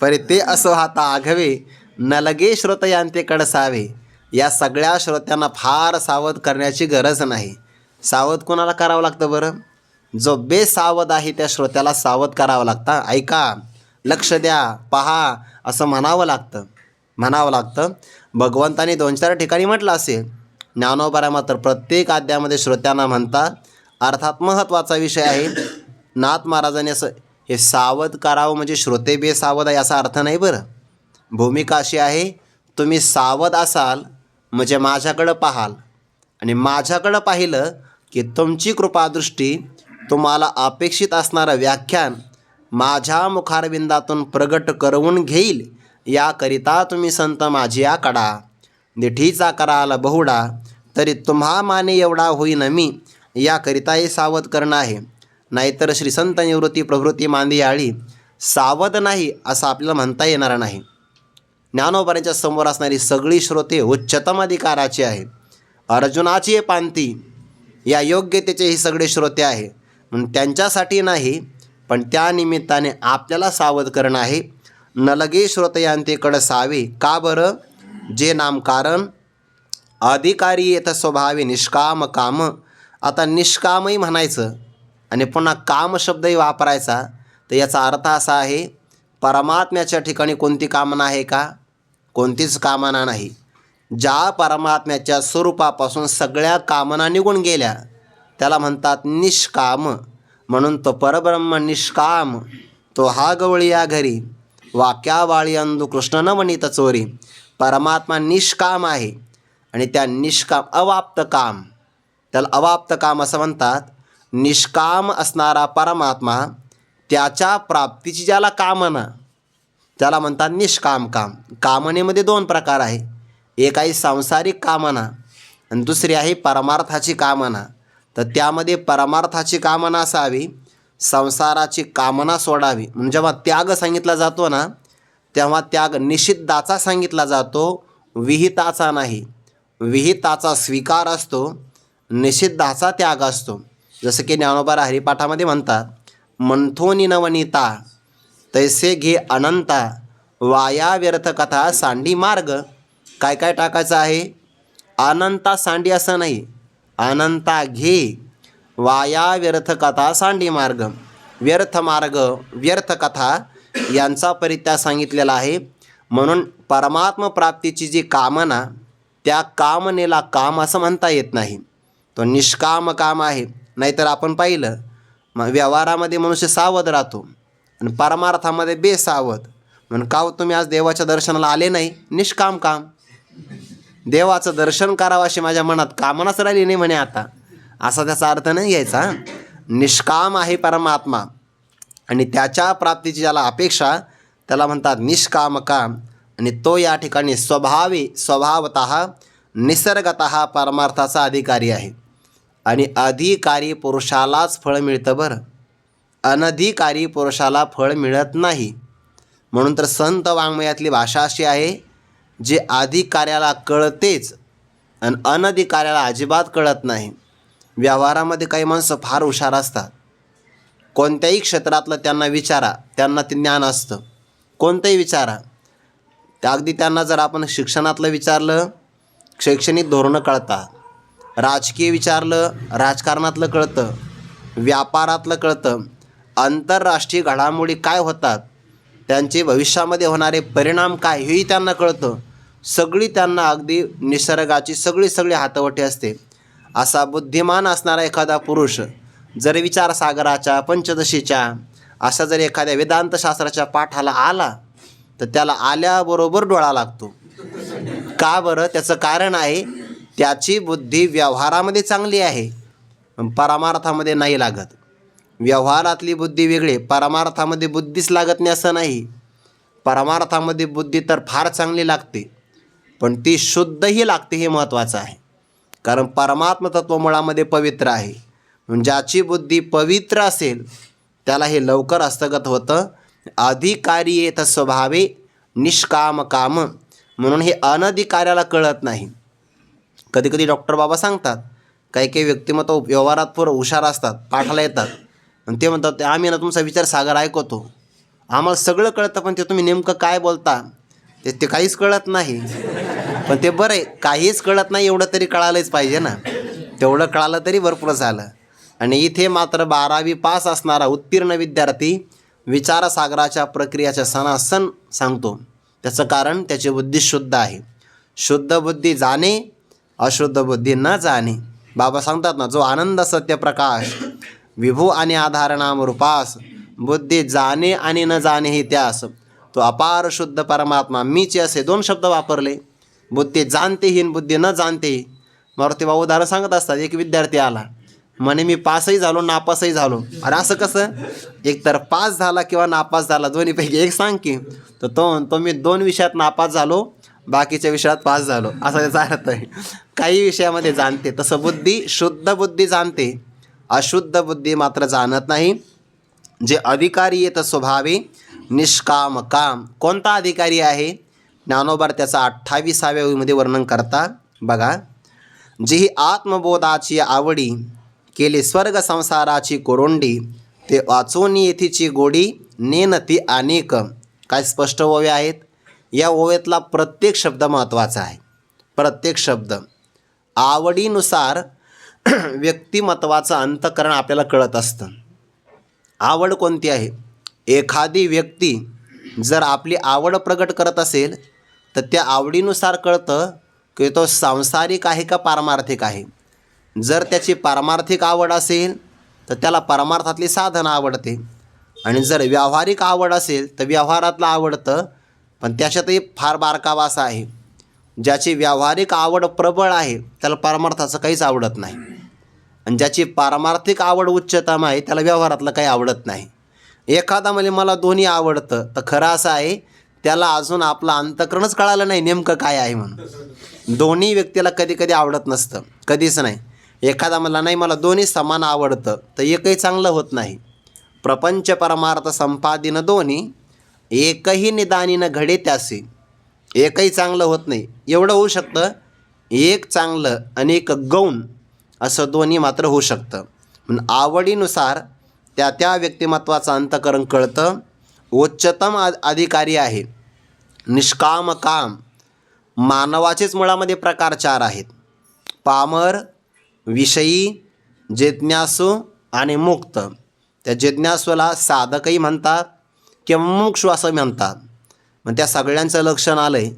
परी ते असो हाता आघवे न लगे श्रोतयांते कडसावे. या सगळ्या श्रोत्यांना फार सावध करण्याची गरज नाही. सावध कोणाला करावं लागतं बरं? जो बेसावध आहे त्या श्रोत्याला सावध करावं लागतं. ऐका, लक्ष द्या, पहा असं म्हणावं लागतं. भगवंताने 2-4 ठिकाणी म्हटलं असेल. ज्ञानोबाऱ्या मात्र प्रत्येक अध्यायामध्ये श्रोत्यांना म्हणतात. अर्थात महत्त्वाचा विषय आहे. नाथ महाराजांनी असं हे सावध करावं म्हणजे श्रोते बेसावध आहे असा अर्थ नाही बरं. भूमिका अशी आहे, तुम्ही सावध असाल म्हणजे माझ्याकडं पाहाल आणि माझ्याकडं पाहिलं की तुमची कृपादृष्टी तुम्हाला अपेक्षित असणारं व्याख्यान माझ्या मुखारविंदातून प्रगट करवून घेईल. याकरिता तुम्ही संत माझी आकडा, दिठीचा कराल बहुडा, तरी तुम्हा माने एवढा होईन मी. याकरिता हे सावध करणं आहे. नाहीतर श्री संत निवृत्ती प्रवृत्ती मांदियाळी सावध नाही असं आपल्याला म्हणता येणार नाही. ज्ञानोबाऱ्यांच्या समोर असणारी सगळी श्रोते उच्चतम अधिकाराची आहे. अर्जुनाची पांती या योग्यतेचे हे सगळे श्रोते आहे. म्हणून त्यांच्यासाठी नाही, पण त्या निमित्ताने आपल्याला सावध करणं आहे. न लगे श्रोतयांते कडसावे. का बरं? जे नामकारण अधिकारी येत स्वभावे निष्काम काम. आता निष्कामही म्हणायचं आणि पुन्हा काम शब्दही वापरायचा, तर याचा अर्थ असा आहे, परमात्म्याच्या ठिकाणी कोणती कामना आहे का? कोणतीच कामना नाही. ज्या परमात्म्याच्या स्वरूपापासून सगळ्या कामना निघून गेल्या त्याला म्हणतात निष्काम. म्हणून तो परब्रह्म निष्काम, तो हा गवळी या घरी वाक्यावाळी अंधू कृष्ण न वनित चोरी. परमात्मा निष्काम आहे आणि त्या निष्काम अवाप्त काम, त्याला अवाप्त काम असं म्हणतात. निष्काम असणारा परमात्मा, त्याच्या प्राप्तीची ज्याला कामना, त्याला म्हणतात निष्काम काम. कामनेमध्ये दोन प्रकार आहे. एक आहे सांसारिक कामना आणि दुसरी आहे परमार्थाची कामना. तर त्यामध्ये परमार्थाची कामना असावी, संसाराची कामना सोडावी. म्हणजे जेव्हा त्याग सांगितला जातो ना, तेव्हा त्याग निषिद्धाचा सांगितला जातो, विहिताचा नाही. विहिताचा स्वीकार असतो, निषिद्धाचा त्याग असतो. जसं की ज्ञानोबा हरिपाठामध्ये म्हणतात, मंथोनी नवनीता तैसे घे अनंता, वाया व्यर्थ कथा सांडी मार्ग. काय काय टाकायचं आहे? अनंता सांडी असं नाही, अनंता घे, वाया व्यर्थ कथा सांडी मार्ग. व्यर्थ मार्ग, व्यर्थ कथा यांचा परित्याग सांगितलेला आहे. म्हणून परमात्म प्राप्तीची जी कामना, त्या कामनेला काम असं म्हणता येत नाही, तो निष्काम काम आहे. नाहीतर आपण पाहिलं, व्यवहारामध्ये मनुष्य सावध राहतो आणि परमार्थामध्ये बेसावध. म्हणून का तुम्ही आज देवाच्या दर्शनाला आले नाही? निष्काम काम. देवाचं दर्शन करावं अशी माझ्या मनात कामनाच राहिली नाही म्हणे आता, असा त्याचा अर्थ नाही घ्यायचा. निष्काम आहे परमात्मा आणि त्याच्या प्राप्तीची ज्याला अपेक्षा, त्याला म्हणतात निष्काम काम. आणि तो या ठिकाणी स्वभावतः निसर्गतः परमार्थाचा अधिकारी आहे. आणि अधिकारी पुरुषालाच फळ मिळतं बरं, अनधिकारी पुरुषाला फळ मिळत नाही. म्हणून तर संत वाङ्मयातली भाषा अशी आहे, जे अधिकाऱ्याला कळतेच आणि अनधिकाऱ्याला अजिबात कळत नाही. व्यवहारामध्ये काही माणसं फार हुशार असतात, कोणत्याही क्षेत्रातलं त्यांना विचारा, त्यांना ते ज्ञान असतं. कोणतंही विचारा, त्या अगदी त्यांना जर आपण शिक्षणातलं विचारलं, शैक्षणिक धोरणं कळतात. राजकीय विचारलं, राजकारणातलं कळतं, व्यापारातलं कळतं, आंतरराष्ट्रीय घडामोडी काय होतात, त्यांचे भविष्यामध्ये होणारे परिणाम काय हेही त्यांना कळतं. सगळी त्यांना अगदी निसर्गाची सगळी हातवटी असते. असा बुद्धिमान असणारा एखादा पुरुष जर विचारसागराच्या, पंचदशीच्या, असा जर एखाद्या वेदांतशास्त्राच्या पाठाला आला, तर त्याला आल्याबरोबर डोळा लागतो. का बरं? त्याचं कारण आहे, त्याची बुद्धी व्यवहारामध्ये चांगली आहे, परमार्थामध्ये नाही लागत. व्यवहारातली बुद्धी वेगळी, परमार्थामध्ये बुद्धीच लागत नाही असं नाही. परमार्थामध्ये बुद्धी तर फार चांगली लागते, पण ती शुद्धही लागते, हे महत्त्वाचं आहे. कारण परमात्म तत्व मुळामध्ये पवित्र आहे. म्हणून ज्याची बुद्धी पवित्र असेल त्याला हे लवकर हस्तगत होतं. अधिकारी येत स्वभावे निष्काम काम. म्हणून हे अनधिकाऱ्याला कळत नाही. कधी कधी डॉक्टर बाबा सांगतात, काही काही व्यक्तिमत्व व्यवहारात पूर हुशार असतात, पाठाला येतात, आणि ते म्हणतात, आम्ही ना तुमचा विचार सागर ऐकतो, आम्हाला सगळं कळतं, पण ते तुम्ही नेमकं काय बोलता ते काहीच कळत नाही. पण ते बरं आहे, काहीच कळत नाही एवढं तरी कळालंच पाहिजे ना, तेवढं कळालं तरी भरपूर झालं. आणि इथे मात्र 12वी पास असणारा उत्तीर्ण विद्यार्थी विचारसागराच्या प्रक्रियाच्या सणासण सांगतो. त्याचं कारण त्याची बुद्धी शुद्ध आहे. शुद्ध बुद्धी जाणे, अशुद्ध बुद्धी न जाणे. बाबा सांगतात ना, जो आनंद सत्यप्रकाश विभू आणि आधार नाम रूपास, बुद्धी जाणे आणि न जाणे हे त्यास, तो अपार शुद्ध परमात्मा मीचे असे 2 शब्द वापरले. बुद्धी जाणते ही बुद्धी न जाणते. मारुती बाबा उदाहरण सांगत असतात, एक विद्यार्थी आला म्हणे, मी पासही झालो, नापासही झालो. अरे असं कसं? एक तर पास झाला किंवा नापास झाला, दोन्हीपैकी एक सांग की. तर तो मी 2 विषयात नापास झालो, बाकीच्या विषयात पास झालो, असा त्याचा अर्थ आहे. काही विषयामध्ये जाणते. तसं बुद्धी, शुद्ध बुद्धी जाणते, अशुद्ध बुद्धी मात्र जाणत नाही. जे अधिकारी येत स्वभावे निष्काम काम. कोणता अधिकारी आहे? ज्ञानोबा त्याचा 28व्या ओळीमध्ये वर्णन करता बघा. जी ही आत्मबोधाची आवडी, केली स्वर्ग संसाराची कोरोंडी, ते वाचून येथीची गोडी, नेनती अनेक. काय स्पष्ट ओव्या आहेत. या ओव्यातला प्रत्येक शब्द महत्त्वाचा आहे. प्रत्येक शब्द आवडीनुसार व्यक्तिमत्वाचं अंतःकरण आपल्याला कळत असतं. आवड कोणती आहे? एखादी व्यक्ती जर आपली आवड प्रगट करत असेल, तर त्या आवडीनुसार कळतं की तो सांसारिक आहे का पारमार्थिक आहे. जर त्याची पारमार्थिक आवड असेल तर त्याला परमार्थातली साधनं आवडते, आणि जर व्यावहारिक आवड असेल तर व्यवहारातलं आवडतं, पण त्याच्यातही फार बारकावा असा आहे, ज्याची व्यावहारिक आवड प्रबळ आहे त्याला पारमार्थाचं काहीच आवडत नाही, आणि ज्याची पारमार्थिक आवड उच्चतम आहे त्याला व्यवहारातलं काही आवडत नाही. एखादा म्हणजे मला दोन्ही आवडतं, तर खरं असं आहे त्याला अजून आपलं अंतःकरणच कळालं नाही नेमकं काय आहे म्हणून. दोन्ही व्यक्तीला कधी कधी आवडत नसतं, कधीच नाही. एखादा मला नाही, मला दोन्ही समान आवडतं, तर एकही चांगलं होत नाही. प्रपंच परमार्थ संपादिन दोन्ही, एकही निदानीनं घडे त्यासे. एकही चांगलं होत नाही. एवढं होऊ शकतं, एक चांगलं अनेक गौण असं दोन्ही मात्र होऊ शकतं. म्हणून आवडीनुसार त्या त्या व्यक्तिमत्वाचं अंतःकरण कळतं. उच्चतम अधिकारी आहे निष्काम काम. मानवाचेच मुळामध्ये प्रकार 4 आहेत: पामर, विषयी, जिज्ञासू आणि मुक्त. त्या जिज्ञासूला साधकही म्हणतात किंवा मुमुक्षू असं म्हणतात. मग त्या सगळ्यांचं लक्षण आलं आहे.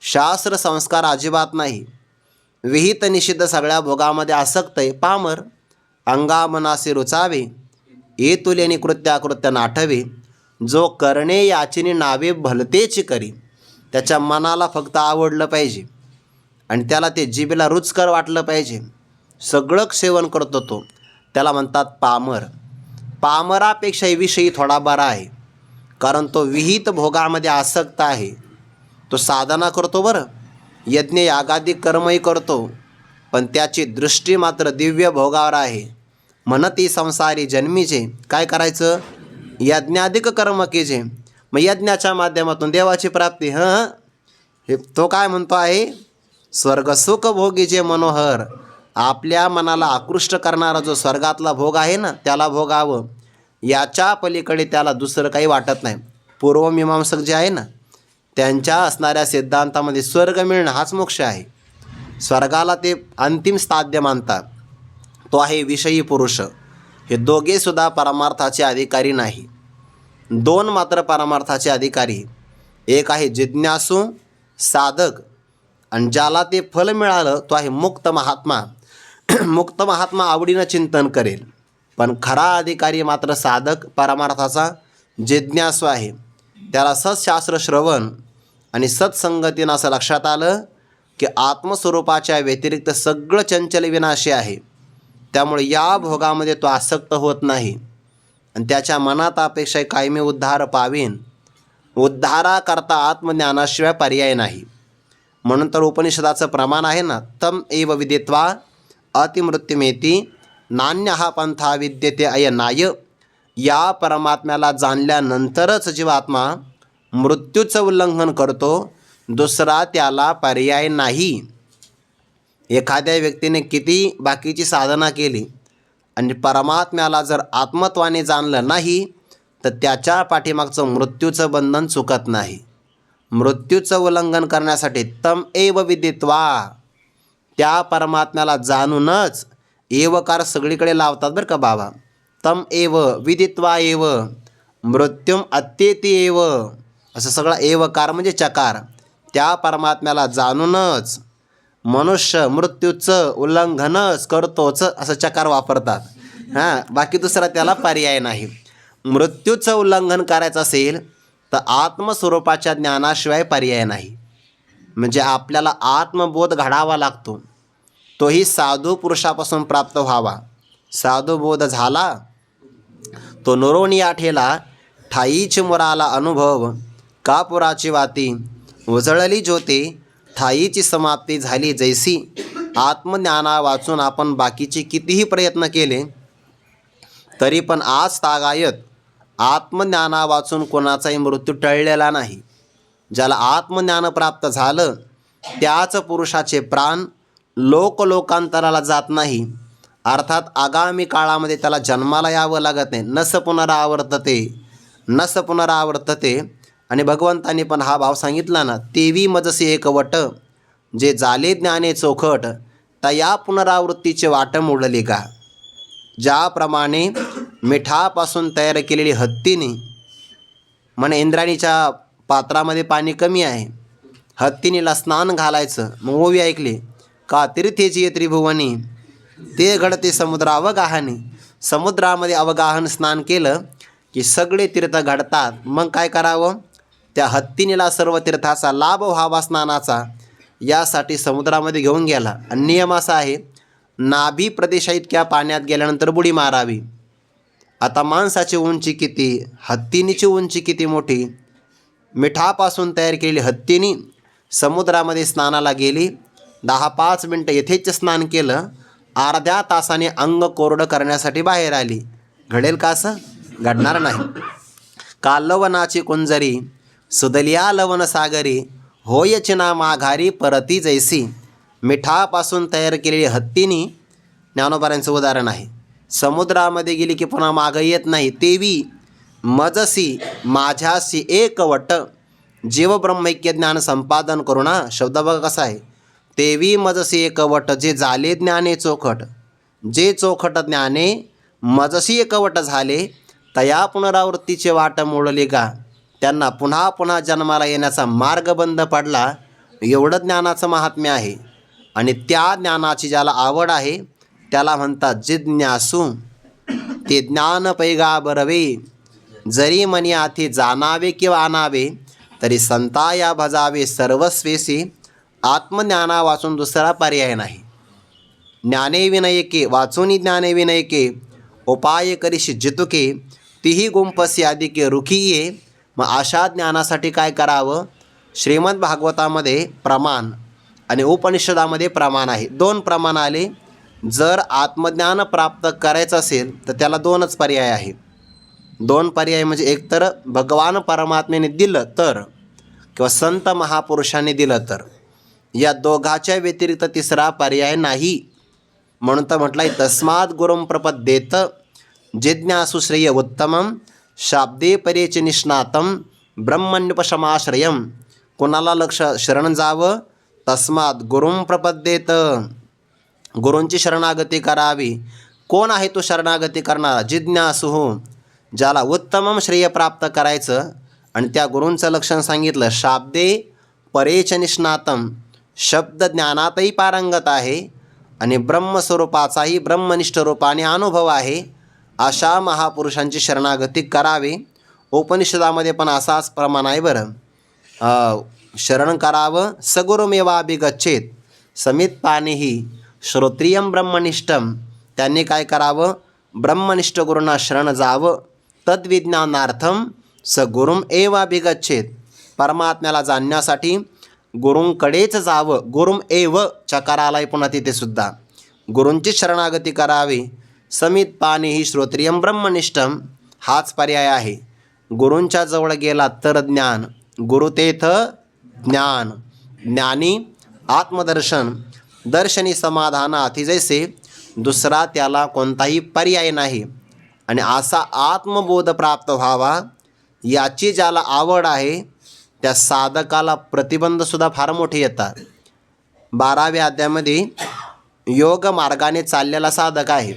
शास्त्र संस्कार अजिबात नाही, विहित निषिद्ध सगळ्या भोगामध्ये आसक्त आहे. पामर, अंगामनासी रुचावे, ये तुलेनी कृत्याकृत्य नाठवे. जो करणे याचिनी नावे भलतेची करी. त्याच्या मनाला फक्त आवडलं पाहिजे आणि त्याला ते जिभेला रुचकर वाटलं पाहिजे. सगळं सेवन करतो तो, त्याला म्हणतात पामर. पामरापेक्षाही विषयी थोडा बरा आहे, कारण तो विहित भोगामध्ये आसक्त आहे. तो साधना करतो बरं, यज्ञ यागादी कर्मही करतो, पण त्याची दृष्टी मात्र दिव्य भोगावर आहे. म्हणती संसारी जन्मीचे. काय करायचं? यज्ञाधिक कर्म केजे. मग यज्ञाच्या माध्यमातून देवाची प्राप्ती. हे तो काय म्हणतो आहे? स्वर्गसुख भोगीचे मनोहर. आपल्या मनाला आकृष्ट करणारा जो स्वर्गातला भोग आहे ना, त्याला भोगावं. याच्या पलीकडे त्याला दुसरं काही वाटत नाही. पूर्वमीमांसक जे आहे ना, त्यांच्या असणाऱ्या सिद्धांतामध्ये स्वर्ग मिळणं हाच मोक्ष आहे. स्वर्गाला ते अंतिम साध्य मानतात. तो आहे विषयी पुरुष. हे दोघेसुद्धा परमार्थाचे अधिकारी नाही. 2 मात्र परमार्थाचे अधिकारी. एक आहे जिज्ञासू साधक, आणि ज्याला ते फल मिळालं तो आहे मुक्त महात्मा. मुक्त महात्मा आवडीनं चिंतन करेल, पण खरा अधिकारी मात्र साधक परमार्थाचा जिज्ञासू आहे. त्याला सत्शास्त्र श्रवण आणि सत्संगतीनं असं लक्षात आलं की आत्मस्वरूपाच्या व्यतिरिक्त सगळं चंचल विनाशी आहे. त्यामुळे या भोगामध्ये तो आसक्त होत नाही आणि त्याच्या मनात अपेक्षा कायमी उद्धार पावेन. उद्धाराकरता आत्मज्ञानाशिवाय पर्याय नाही. म्हणून तर उपनिषदाचं प्रमाण आहे ना, तम एव विदित्वा अतिमृत्युमेती नान्यहा पंथा विद्यते अयनाय. या परमात्म्याला जाणल्यानंतरच जीवात्मा मृत्यूचं उल्लंघन करतो, दुसरा त्याला पर्याय नाही. एखाद्या व्यक्तीने किती बाकीची साधना केली आणि परमात्म्याला जर आत्मत्वाने जाणलं नाही, तर त्याच्या पाठीमागचं मृत्यूचं बंधन चुकत नाही. मृत्यूचं उल्लंघन करण्यासाठी तम एव विदित्वा, त्या परमात्म्याला जाणूनच. एवकार सगळीकडे लावतात बरं का बाबा. तम एव विदित्वा एव मृत्युम अत्येति एव, असं सगळं एवकार म्हणजे चकार. त्या परमात्म्याला जाणूनच मनुष्य मृत्यूचं उल्लंघनच करतोच, असं चकार वापरतात. बाकी दुसरा त्याला पर्याय नाही. मृत्यूचं उल्लंघन करायचं असेल तर आत्मस्वरूपाच्या ज्ञानाशिवाय पर्याय नाही. म्हणजे आपल्याला आत्मबोध घडावा लागतो. तोही साधू पुरुषापासून प्राप्त व्हावा. साधुबोध झाला तो नुरोनिया ठेला, ठाईच मुराला अनुभव. कापुराची वाती उजळली ज्योती, ठाईची समाप्ती झाली जैसी. आत्मज्ञाना वाचून आपण बाकीचे कितीही प्रयत्न केले तरी पण आज तागायत आत्मज्ञाना वाचून कोणाचाही मृत्यू टळलेला नाही. ज्याला आत्मज्ञान प्राप्त झालं त्याच पुरुषाचे प्राण लोकांतराला जात नाही. अर्थात आगामी काळामध्ये त्याला जन्माला यावं लागत नाही. नस पुनरावर्तते. आणि भगवंतांनी पण हा भाव सांगितला ना, तेवी मजसे एकवट, जे झाले ज्ञाने चोखट, तया पुनरावृत्तीचे वाट मोडले का. ज्याप्रमाणे मिठापासून तयार केलेली हत्तीने, म्हणे इंद्राणीच्या पात्रामध्ये पाणी कमी आहे, हत्तीनीला स्नान घालायचं. मग ओवी ऐकली का तीर्थेची त्रिभुवनी, ते घडते समुद्र अवगाहनी. समुद्रामध्ये अवगाहन स्नान केलं की सगळे तीर्थ घडतात. मग काय करावं? त्या हत्तीनीला सर्व तीर्थाचा लाभ व्हावा स्नानाचा, यासाठी समुद्रामध्ये घेऊन गेला. आणि नियम असा आहे, नाभी प्रदेशा इतक्या पाण्यात गेल्यानंतर बुडी मारावी. आता माणसाची उंची किती, हत्तीनीची उंची किती मोठी. मिठापासून तयार केलेली हत्तीनी समुद्रामध्ये स्नानाला गेली. 10-5 मिनटं यथेच स्नान केलं. अर्ध्या तासाने अंग कोरडं करण्यासाठी बाहेर आली. घडेल का असं? घडणार नाही. कालवनाची कुंजरी सुदलिया लवण सागरी, होयच ना माघारी परती जैसी. मिठापासून तयार केलेली हत्तीनी ज्ञानोबारांचं उदाहरण आहे. समुद्रामध्ये गेली की पुन्हा मागं येत नाही. तेवी मजसी माझ्याशी एकवट, जीव ब्रह्मैक्य ज्ञान संपादन करुणा. शब्द बघा कसा आहे. तेवी मजसी एकवट, जे झाले ज्ञाने चोखट. जे चोखट ज्ञाने मजसी एकवट झाले, तया पुनरावृत्तीचे वाट मोडले गा. त्यांना पुन्हा पुन्हा जन्माला येण्याचा मार्ग बंद पडला. एवढं ज्ञानाचं महात्म्य आहे. आणि त्या ज्ञानाची ज्याला आवड आहे त्याला म्हणतात जिज्ञासू. ते ज्ञान पैगा बरवे, जरी मनी आधी जाणावे किंवा आणावे, तरी संताया भजावे सर्वस्वेसी. आत्मज्ञाना वाचून दुसरा पर्याय नाही. ज्ञाने विनयके वाचून ज्ञाने विनयके, उपाय करीशी जितुके, तीही गुंपसी अधिके रुखीये. मग अशा ज्ञानासाठी काय करावं? श्रीमद भागवतामध्ये प्रमाण आणि उपनिषदामध्ये प्रमाण आहे. 2 प्रमाण आले. जर आत्मज्ञान प्राप्त करायचं असेल तर त्याला 2च पर्याय आहे. 2 पर्याय म्हणजे एकतर भगवान परमात्म्याने दिलं तर, किंवा संत महापुरुषांनी दिलं तर. या दोघाच्या व्यतिरिक्त तिसरा पर्याय नाही. म्हणून तर म्हटलं आहे, तस्माद गुरुं प्रपद्येत जिज्ञासु श्रेय उत्तमं, शाब्दे परेच निष्णातं ब्रह्मण्युपशमाश्रयं. कोणाला लक्ष शरण जावं? तस्माद गुरुं प्रपद्येत, गुरूंची शरणागती करावी. कोण आहे तो शरणागती करणारा? जिज्ञासु, ज्याला उत्तमम श्रेय प्राप्त करायचं. आणि त्या गुरूंचं लक्षण सांगितलं, शाब्दे परेच निष्णातम, शब्द ज्ञानातही पारंगत आहे आणि ब्रह्मस्वरूपाचाही ब्रह्मनिष्ठ रूपाने अनुभव आहे. अशा महापुरुषांची शरणागती करावी. उपनिषदामध्ये पण असाच प्रमाण आहे बरं. शरण करावं. सगुरुमेवाभिगच्छेत समित पाणीही श्रोत्रियम ब्रह्मनिष्ठम. त्यांनी काय करावं? ब्रह्मनिष्ठ गुरूंना शरण जावं. तद्विज्ञानार्थम सगुरुम एवाभिगच्छेत. परमात्म्याला जाणण्यासाठी गुरूंकडेच जावं. गुरुम एव चकार आलाय पुन्हा तिथे सुद्धा. गुरूंची शरणागती करावी. समित पाणीही श्रोत्रियम ब्रह्मनिष्ठम, हाच पर्याय आहे. गुरूंच्या जवळ गेला तर ज्ञान, गुरुतेथ ज्ञान. ज्ञानी आत्मदर्शन, दर्शनी समाधान अति जैसे. दुसरा त्याला कोणताही पर्याय नाही. आणि असा आत्मबोध प्राप्त व्हावा याची ज्याला आवड आहे त्या साधकाला प्रतिबंधसुद्धा फार मोठे येतात. 12व्या अध्यायामध्ये योग मार्गाने चाललेला साधक आहे,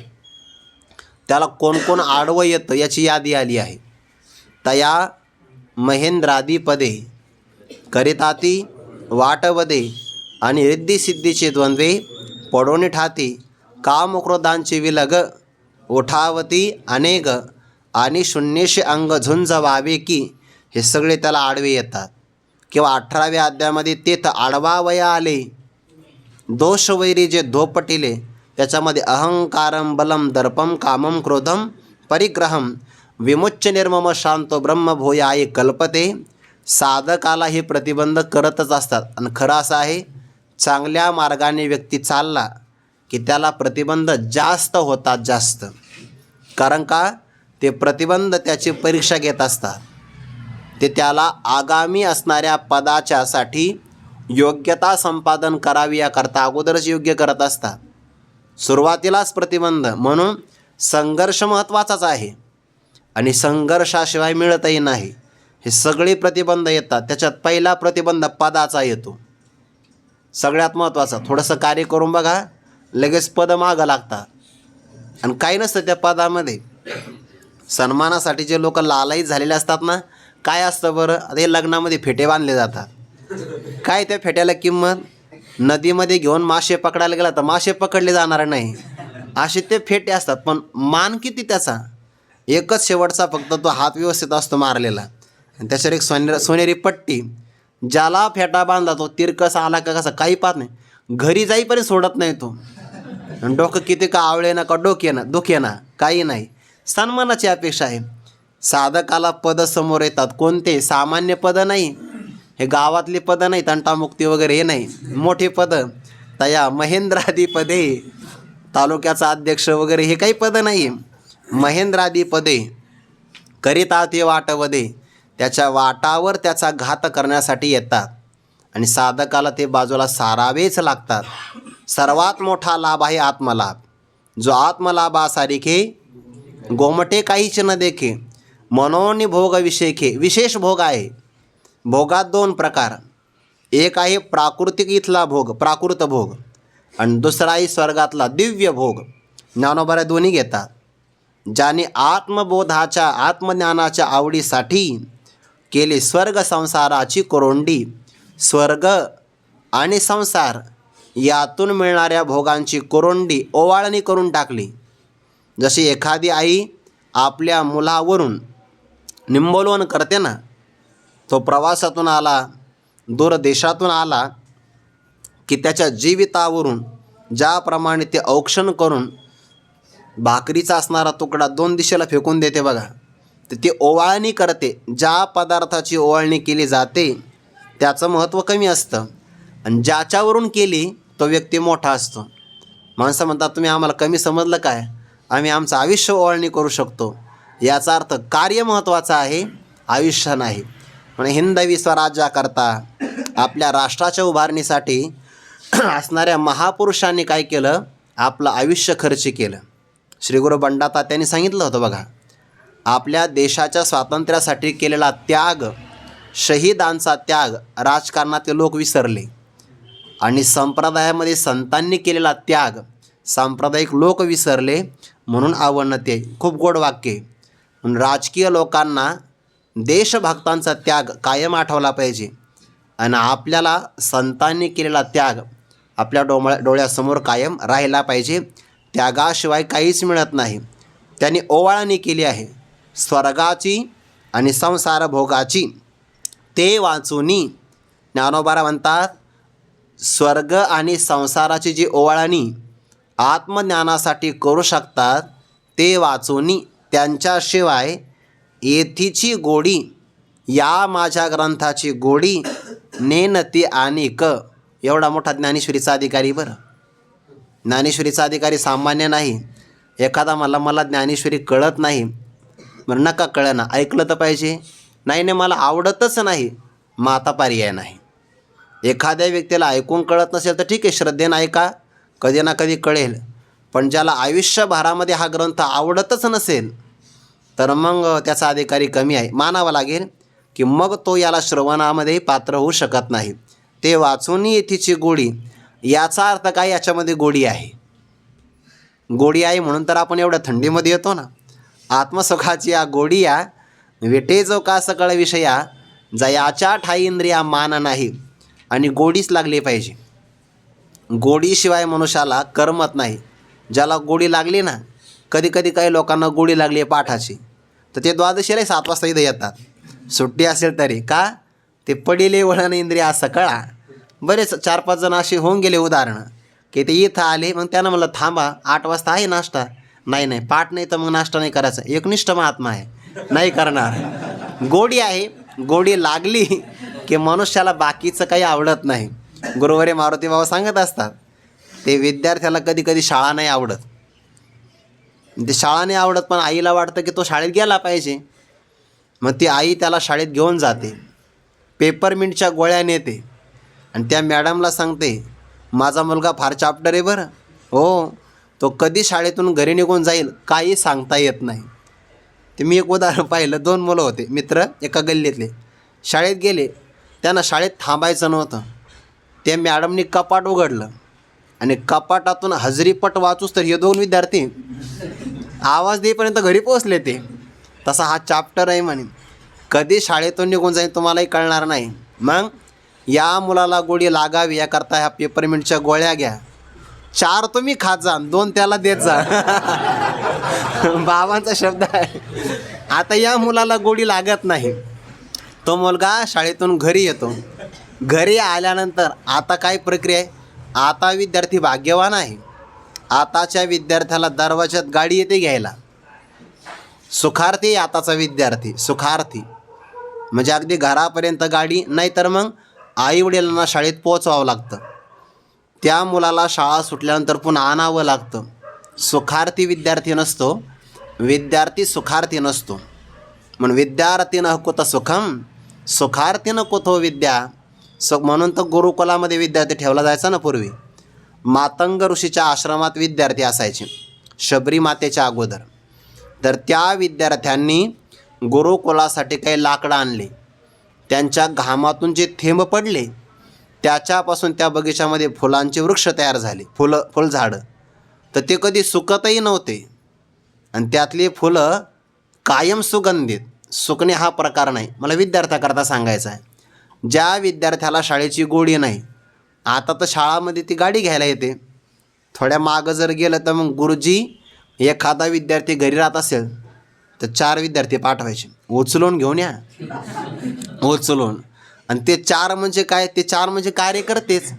त्याला कोण कोण आडवं येतं याची यादी आली आहे. तया महेंद्रादी पदे करिताती वाटवदे, आणि रिद्धिसिद्धीचे द्वंद्वे पडोनी ठाती. कामक्रोधांची विलग उठावती अनेक, आणि शून्यशी अंग झुंज व्हावे की. हे सगळे त्याला आडवे येतात. किंवा 18व्या अध्यायामध्ये तेथ आडवावया आले, दोष वैरी जे धोपटिले. त्याच्यामध्ये अहंकारम बलम दर्पम कामम क्रोधम परिग्रहम विमुच्य निर्मम शांतो ब्रह्मभूयाय कल्पते. साधकाला हे प्रतिबंध करतच असतात. आणि खरं असं आहे, चांगल्या मार्गाने व्यक्ती चालला की त्याला प्रतिबंध जास्त होतात, जास्त. कारण का? ते प्रतिबंध त्याची परीक्षा घेत असतात. ते त्याला आगामी असणाऱ्या पदाच्यासाठी योग्यता संपादन करावी याकरता अगोदरच योग्य करत असतात. सुरुवातीलाच प्रतिबंध. म्हणून संघर्ष महत्त्वाचाच आहे आणि संघर्षाशिवाय मिळतही नाही. हे सगळे प्रतिबंध येतात. त्याच्यात पहिला प्रतिबंध पदाचा येतो, सगळ्यात महत्त्वाचा. थोडंसं कार्य करून बघा, लगेच पद मागं लागतात. आणि काही नसतं त्या पदामध्ये. सन्मानासाठी जे लोक लालायित झालेले असतात ना, काय असतं बरं? आता हे लग्नामध्ये फेटे बांधले जातात. काय त्या फेट्याला किंमत? नदीमध्ये घेऊन मासे पकडायला गेला तर मासे पकडले जाणार नाही, असे ते फेटे असतात. पण मान किती त्याचा? एकच शेवटचा फक्त तो हात व्यवस्थित असतो मारलेला, आणि त्याच्यावर एक सोनेरी पट्टी. ज्याला फेटा बांधला तो तिरकस आला का कसा काही पाहत नाही, घरी जाईपर्यंत सोडत नाही तो. आणि डोकं किती का आवळे ना का डोके ना काही नाही. सन्मानाची अपेक्षा आहे. साधकाला पद समोर येतात, कोणते सामान्य पद नाही, हे गावातली पदं नाही, तंटामुक्ती वगैरे हे नाही, मोठे पद तया महेंद्रादी पदे, तालुक्याचा अध्यक्ष वगैरे हे काही पदं नाही. महेंद्रादी पदे करिता ते वाटवदे, त्याच्या वाटावर त्याचा घात करण्यासाठी येतात आणि साधकाला ते बाजूला सारावेच लागतात. सर्वात मोठा लाभ आहे आत्मलाभ. जो आत्मलाभासारिखे गोमटे काहीच न देखे, मनोनी भोग विषेखे. विशेष भोग आहे. भोगात दोन प्रकार, एक आहे प्राकृतिक इथला भोग, प्राकृत भोग, आणि दुसरा आहे स्वर्गातला दिव्य भोग. ज्ञानोबा दोन्ही घेतात. ज्याने आत्मबोधाच्या आत्मज्ञानाच्या आवडीसाठी केले स्वर्ग संसाराची कोरोंडी, स्वर्ग आणि संसार यातून मिळणाऱ्या भोगांची कोरोंडी ओवाळणी करून टाकली. जशी एखादी आई आपल्या मुलावरून निंबोलवन करते ना, तो प्रवासातून आला, दूर देशातून आला की त्याच्या जीवितावरून ज्याप्रमाणे ते औक्षण करून भाकरीचा असणारा तुकडा दोन दिशेला फेकून देते बघा, तर ती ओवाळणी करते. ज्या पदार्थाची ओवाळणी केली जाते त्याचं महत्त्व कमी असतं, आणि ज्याच्यावरून केली तो व्यक्ती मोठा असतो. माणसं म्हणतात तुम्ही आम्हाला कमी समजलं काय, आम्ही आमचं आयुष्य ओवाळणी करू शकतो. याचा अर्थ कार्य महत्त्वाचं आहे, आयुष्य नाही. म्हणून हिंदवी स्वराज्याकरता आपल्या राष्ट्राच्या उभारणीसाठी असणाऱ्या महापुरुषांनी काय केलं, आपलं आयुष्य खर्च केलं. श्री गुरु बंडाता त्यांनी सांगितलं होतं बघा, आपल्या देशाच्या स्वातंत्र्यासाठी केलेला त्याग, शहीदांचा त्याग राजकारणातले लोक विसरले, आणि संप्रदायामध्ये संतांनी केलेला त्याग सांप्रदायिक लोक विसरले. म्हणून आवडणं ते खूप गोड वाक्य. म्हणून राजकीय लोकांना देशभक्तांचा त्याग कायम आठवला पाहिजे, आणि आपल्याला संतांनी केलेला त्याग आपल्या डोळ्यासमोर कायम राहिला पाहिजे. त्यागाशिवाय काहीच मिळत नाही. त्यांनी ओवाळणी केली आहे स्वर्गाची आणि संसार भोगाची, ते वाचूनी. ज्ञानोबा म्हणतात स्वर्ग आणि संसाराची जी ओवाळणी आत्मज्ञानासाठी करू शकतात ते वाचूनी, त्यांच्याशिवाय येथीची गोडी, या माझ्या ग्रंथाची गोडी नेनती आणिक. एवढा मोठा ज्ञानेश्वरीचा अधिकारी. बरं, ज्ञानेश्वरीचा अधिकारी सामान्य नाही. एखादा मला ज्ञानेश्वरी कळत नाही, बरं नका कळना, ऐकलं तर पाहिजे. नाही मला आवडतच नाही, मग आता पर्याय नाही. एखाद्या व्यक्तीला ऐकून कळत नसेल तर ठीक आहे, श्रद्धेनं ऐका, कधी ना कधी कळेल. पण ज्याला आयुष्यभरामध्ये हा ग्रंथ आवडतच नसेल तर मग त्याचा अधिकारी कमी आहे, मानावा लागेल, की मग तो याला श्रवणामध्ये पात्र होऊ शकत नाही. ते वाचून येथीची गोडी, याचा अर्थ काय, याच्यामध्ये गोडी आहे. गोडी आहे म्हणून तर आपण एवढ्या थंडीमध्ये येतो ना. आत्मसुखाची या गोडी या विटे जो का सकळ विषया, जयाच्या ठाई इंद्रिया मान नाही. आणि गोडीच लागली पाहिजे. गोडीशिवाय मनुष्याला करमत नाही. ज्याला गोडी लागली ना, कधी काही लोकांना गोडी लागली आहे पाठाची, तर ते द्वादशीला 7 वाजता इथं येतात, सुट्टी असेल तरी. का, ते पडिले वळण इंद्रिया सकळा. बरेच 4-5 जण असे होऊन गेले उदाहरणं, की ते इथं आले, मग त्यांना म्हणलं थांबा 8 वाजता आहे नाश्ता. नाही पाठ नाही तर मग नाश्ता नाही करायचा. एकनिष्ठ महात्मा आहे, नाही करणार. गोडी आहे, गोडी लागली की मनुष्याला बाकीचं काही आवडत नाही. गुरुवारी मारुती बाबा सांगत असतात, ते विद्यार्थ्याला कधी शाळा नाही आवडत. ते शाळा नाही आवडत, पण आईला वाटतं की तो शाळेत गेला पाहिजे. मग ती आई त्याला शाळेत घेऊन जाते, पेपरमिंटच्या गोळ्या नेते, आणि त्या मॅडमला सांगते माझा मुलगा फार चाप्टर आहे बरं. हो, तो कधी शाळेतून घरी निघून जाईल काही सांगता येत नाही. ते मी एक उदाहरण पाहिलं. 2 मुलं होते मित्र, एका गल्लीतले. शाळेत गेले, त्यांना शाळेत थांबायचं नव्हतं. त्या मॅडमनी कपाट उघडलं आणि कपाटातून हजेरीपट वाचूस तर हे 2 विद्यार्थी आवाज देईपर्यंत घरी पोहोचले. ते तसा हा चाप्टर आहे म्हणे, कधी शाळेतून निघून जाईल तुम्हालाही कळणार नाही. मग या मुलाला गोडी लागावी याकरता ह्या पेपरमिंटच्या गोळ्या घ्या. 4 तुम्ही खात जा, 2 त्याला देत जा. बाबांचा शब्द आहे. आता या मुलाला गोडी लागत नाही. तो मुलगा शाळेतून घरी येतो. घरी आल्यानंतर आता काय प्रक्रिया आहे? आता विद्यार्थी भाग्यवान आहे. आताच्या विद्यार्थ्याला दरवाजात गाडी येते घ्यायला. सुखार्थी आताचा विद्यार्थी, सुखार्थी म्हणजे अगदी घरापर्यंत गाडी, नाहीतर मग आईवडिलांना शाळेत पोचवावं लागतं. त्या मुलाला शाळा सुटल्यानंतर पुन्हा आणावं लागतं. सुखार्थी विद्यार्थी नसतो, विद्यार्थी सुखार्थी नसतो. म्हणून विद्यार्थीनं कुत सुखम सुखार्थीनं कुतो विद्या. म्हणून तर गुरुकुलामध्ये विद्यार्थी ठेवला जायचा ना पूर्वी. मातंग ऋषीच्या आश्रमात विद्यार्थी असायचे शबरी मातेच्या अगोदर. तर त्या विद्यार्थ्यांनी गुरुकुलासाठी काही लाकडं आणले. त्यांच्या घामातून जे थेंब पडले त्याच्यापासून त्या बगीच्यामध्ये फुलांचे वृक्ष तयार झाले, फुलझाडं. तर ते कधी सुकतही नव्हते आणि त्यातली फुलं कायम सुगंधित. सुकणे हा प्रकार नाही. मला विद्यार्थ्याकरता सांगायचं आहे. ज्या विद्यार्थ्याला शाळेची गोडी नाही, आता तर शाळामध्ये ती गाडी घ्यायला येते. थोड्या मागं जर गेलं तर मग गुरुजी एखादा विद्यार्थी घरी राहत असेल तर 4 विद्यार्थी पाठवायचे, उचलून घेऊन या, उचलून. आणि ते 4 म्हणजे काय? ते 4 म्हणजे कार्यकर्तेच.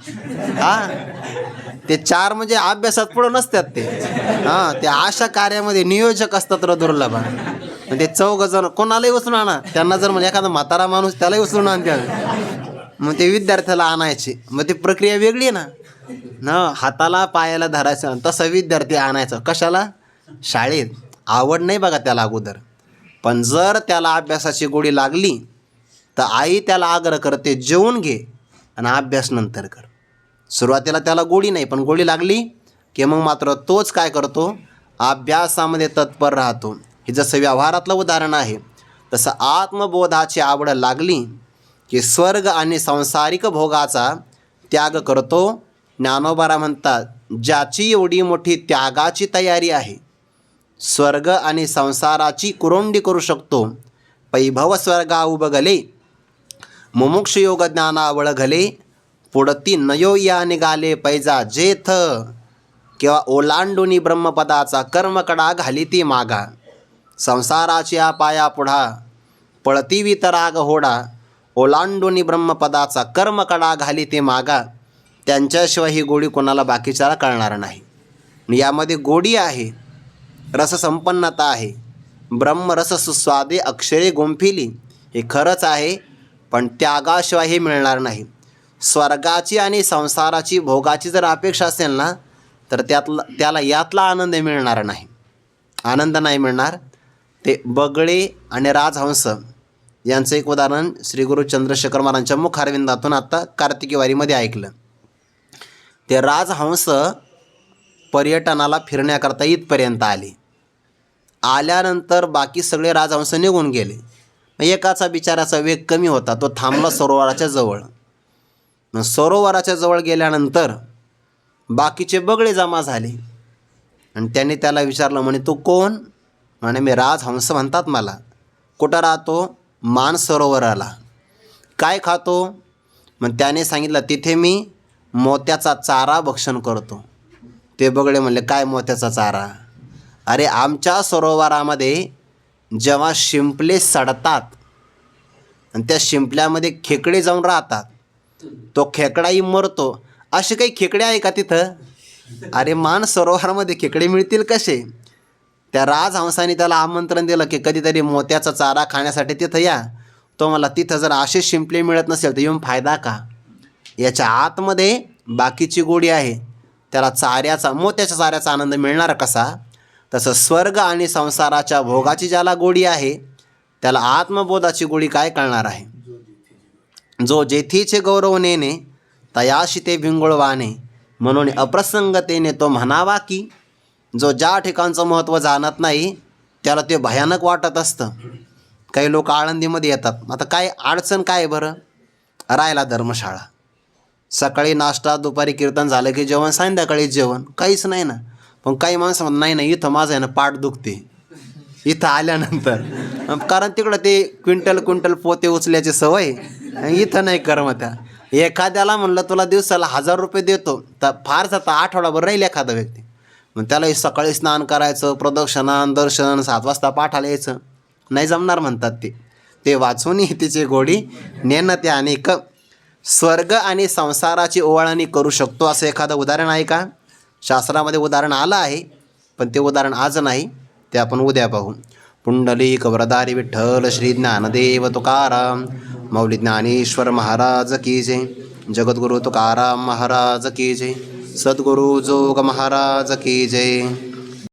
ते 4 म्हणजे अभ्यासात पुढं नसतात ते. ते अशा कार्यामध्ये नियोजक असतात र दुर्लभ. आणि ते 4 जण कोणालाही उचलून आणा. त्यांना जर म्हणजे एखादा म्हातारा माणूस त्यालाही उचलून आणते, मग ते विद्यार्थ्याला आणायचे. मग ती प्रक्रिया वेगळी आहे ना. हाताला पायाला धरायचं, तसा विद्यार्थी आणायचा. कशाला? शाळेत. आवड नाही बघा त्याला अगोदर, पण जर त्याला अभ्यासाची गोडी लागली तर आई त्याला आग्रह करते, जेवून घे आणि अभ्यास नंतर कर. सुरुवातीला त्याला गोडी नाही, पण गोडी लागली की मग मात्र तोच काय करतो? अभ्यासामध्ये तत्पर राहतो. हे जसं व्यवहारातलं उदाहरण आहे, तसं आत्मबोधाची आवड लागली की स्वर्ग आणि सांसारिक भोगाचा त्याग करतो. ज्ञानोबा म्हणतात, ज्याची एवढी मोठी त्यागाची तयारी आहे, स्वर्ग आणि संसाराची कुरोंडी करू शकतो. पैभव स्वर्गा उबगले, मुमुक्ष योग ज्ञाना वळघले, पुढती नयो या निघाले पैजा जेथ, किंवा ओलांडुनी ब्रह्मपदाचा कर्मकडा घाली ती मागा. संसाराची पाया पुढा पळती वितराग होडा, ओलांडुनी ब्रह्मपदाचा कर्मकडा घाली ती मागा. त्यांच्याशिवाय ही गोडी कोणाला बाकीच्याला कळणार नाही. यामध्ये गोडी आहे, रससंपन्नता आहे. ब्रह्मरस सुस्वादे अक्षरे गुंफिली, हे खरंच आहे, पण त्यागाशिवाय हे मिळणार नाही. स्वर्गाची आणि संसाराची भोगाची जर अपेक्षा असेल ना, तर त्याला यातला आनंद मिळणार नाही. आनंद नाही मिळणार. ते बगळे आणि राजहंस यांचं एक उदाहरण श्री गुरु चंद्रशेखर महाराजांच्या मुखारविंदातून आत्ता कार्तिकी वारीमध्ये ऐकलं. ते राजहंस पर्यटनाला फिरण्याकरता इथपर्यंत आले. आल्यानंतर बाकी सगळे राजहंस निघून गेले. एकाचा बिचाराचा वेग कमी होता, तो थांबला सरोवराच्या जवळ. सरोवराच्या जवळ गेल्यानंतर बाकीचे बगळे जमा झाले आणि त्यांनी त्याला विचारलं, म्हणे तू कोण? म्हणे मी राजहंस म्हणतात मला. कुठं राहतो? मानसरोवराला. काय खातो? मग त्याने सांगितलं, तिथे मी मोत्याचा चारा भक्षण करतो. ते बगळे म्हणले, काय मोत्याचा चारा? अरे आमच्या सरोवरामध्ये जेव्हा शिंपले सडतात आणि त्या शिंपल्यामध्ये खेकडे जाऊन राहतात, तो खेकडाही मरतो. असे काही खेकडे आहे का तिथं? अरे मानसरोवरामध्ये खेकडे मिळतील कसे? त्या राजहंसाने त्याला आमंत्रण दिलं की कधीतरी मोत्याचा चारा खाण्यासाठी तिथं या. तो मला तिथं जर असे शिंपले मिळत नसेल तर येऊन फायदा का? याच्या आतमध्ये बाकीची गोडी आहे, त्याला मोत्याच्या चाऱ्याचा आनंद मिळणार कसा? तसं स्वर्ग आणि संसाराच्या भोगाची ज्याला गोडी आहे त्याला आत्मबोधाची गोडी काय कळणार आहे? जो जेथीचे गौरव नेणे तयाशी ते भिंगुळवाने, म्हणून अप्रसंगतेने तो म्हणावा की. जो ज्या ठिकाणचं महत्त्व जाणत नाही त्याला ते भयानक वाटत असतं. काही लोक आळंदीमध्ये येतात, आता काय अडचण काय बरं? राहायला धर्मशाळा, सकाळी नाश्ता, दुपारी कीर्तन झालं की जेवण, संध्याकाळी जेवण, काहीच नाही ना. पण काही माणसं म्हणतात, नाही इथं माझं आहे ना पाठ दुखते इथं आल्यानंतर, कारण तिकडं ते क्विंटल पोते उचल्याची सवय, इथं नाही कर्म त्या. एखाद्याला म्हणलं तुला दिवसाला 1000 रुपये देतो, तर फार जाता आठवडाभर राहील एखादा व्यक्ती. मग त्याला सकाळी स्नान करायचं, प्रदक्षिणान दर्शन, 7 वाजता पाठाला यायचं, नाही जमणार म्हणतात ते वाचूनही तिची गोडी नेणं ते अनेक. स्वर्ग आणि संसाराची ओवाळणी करू शकतो असं एखादं उदाहरण आहे का? शास्त्रामध्ये उदाहरण आलं आहे, पण ते उदाहरण आज नाही, ते आपण उद्या पाहू. पुंडलिक वरदारी विठ्ठल श्री ज्ञानदेव तुकाराम मौली ज्ञानेश्वर महाराज की जय. जगद्गुरु तुकाराम महाराज की जय. सद्गुरु जोग महाराज की जय.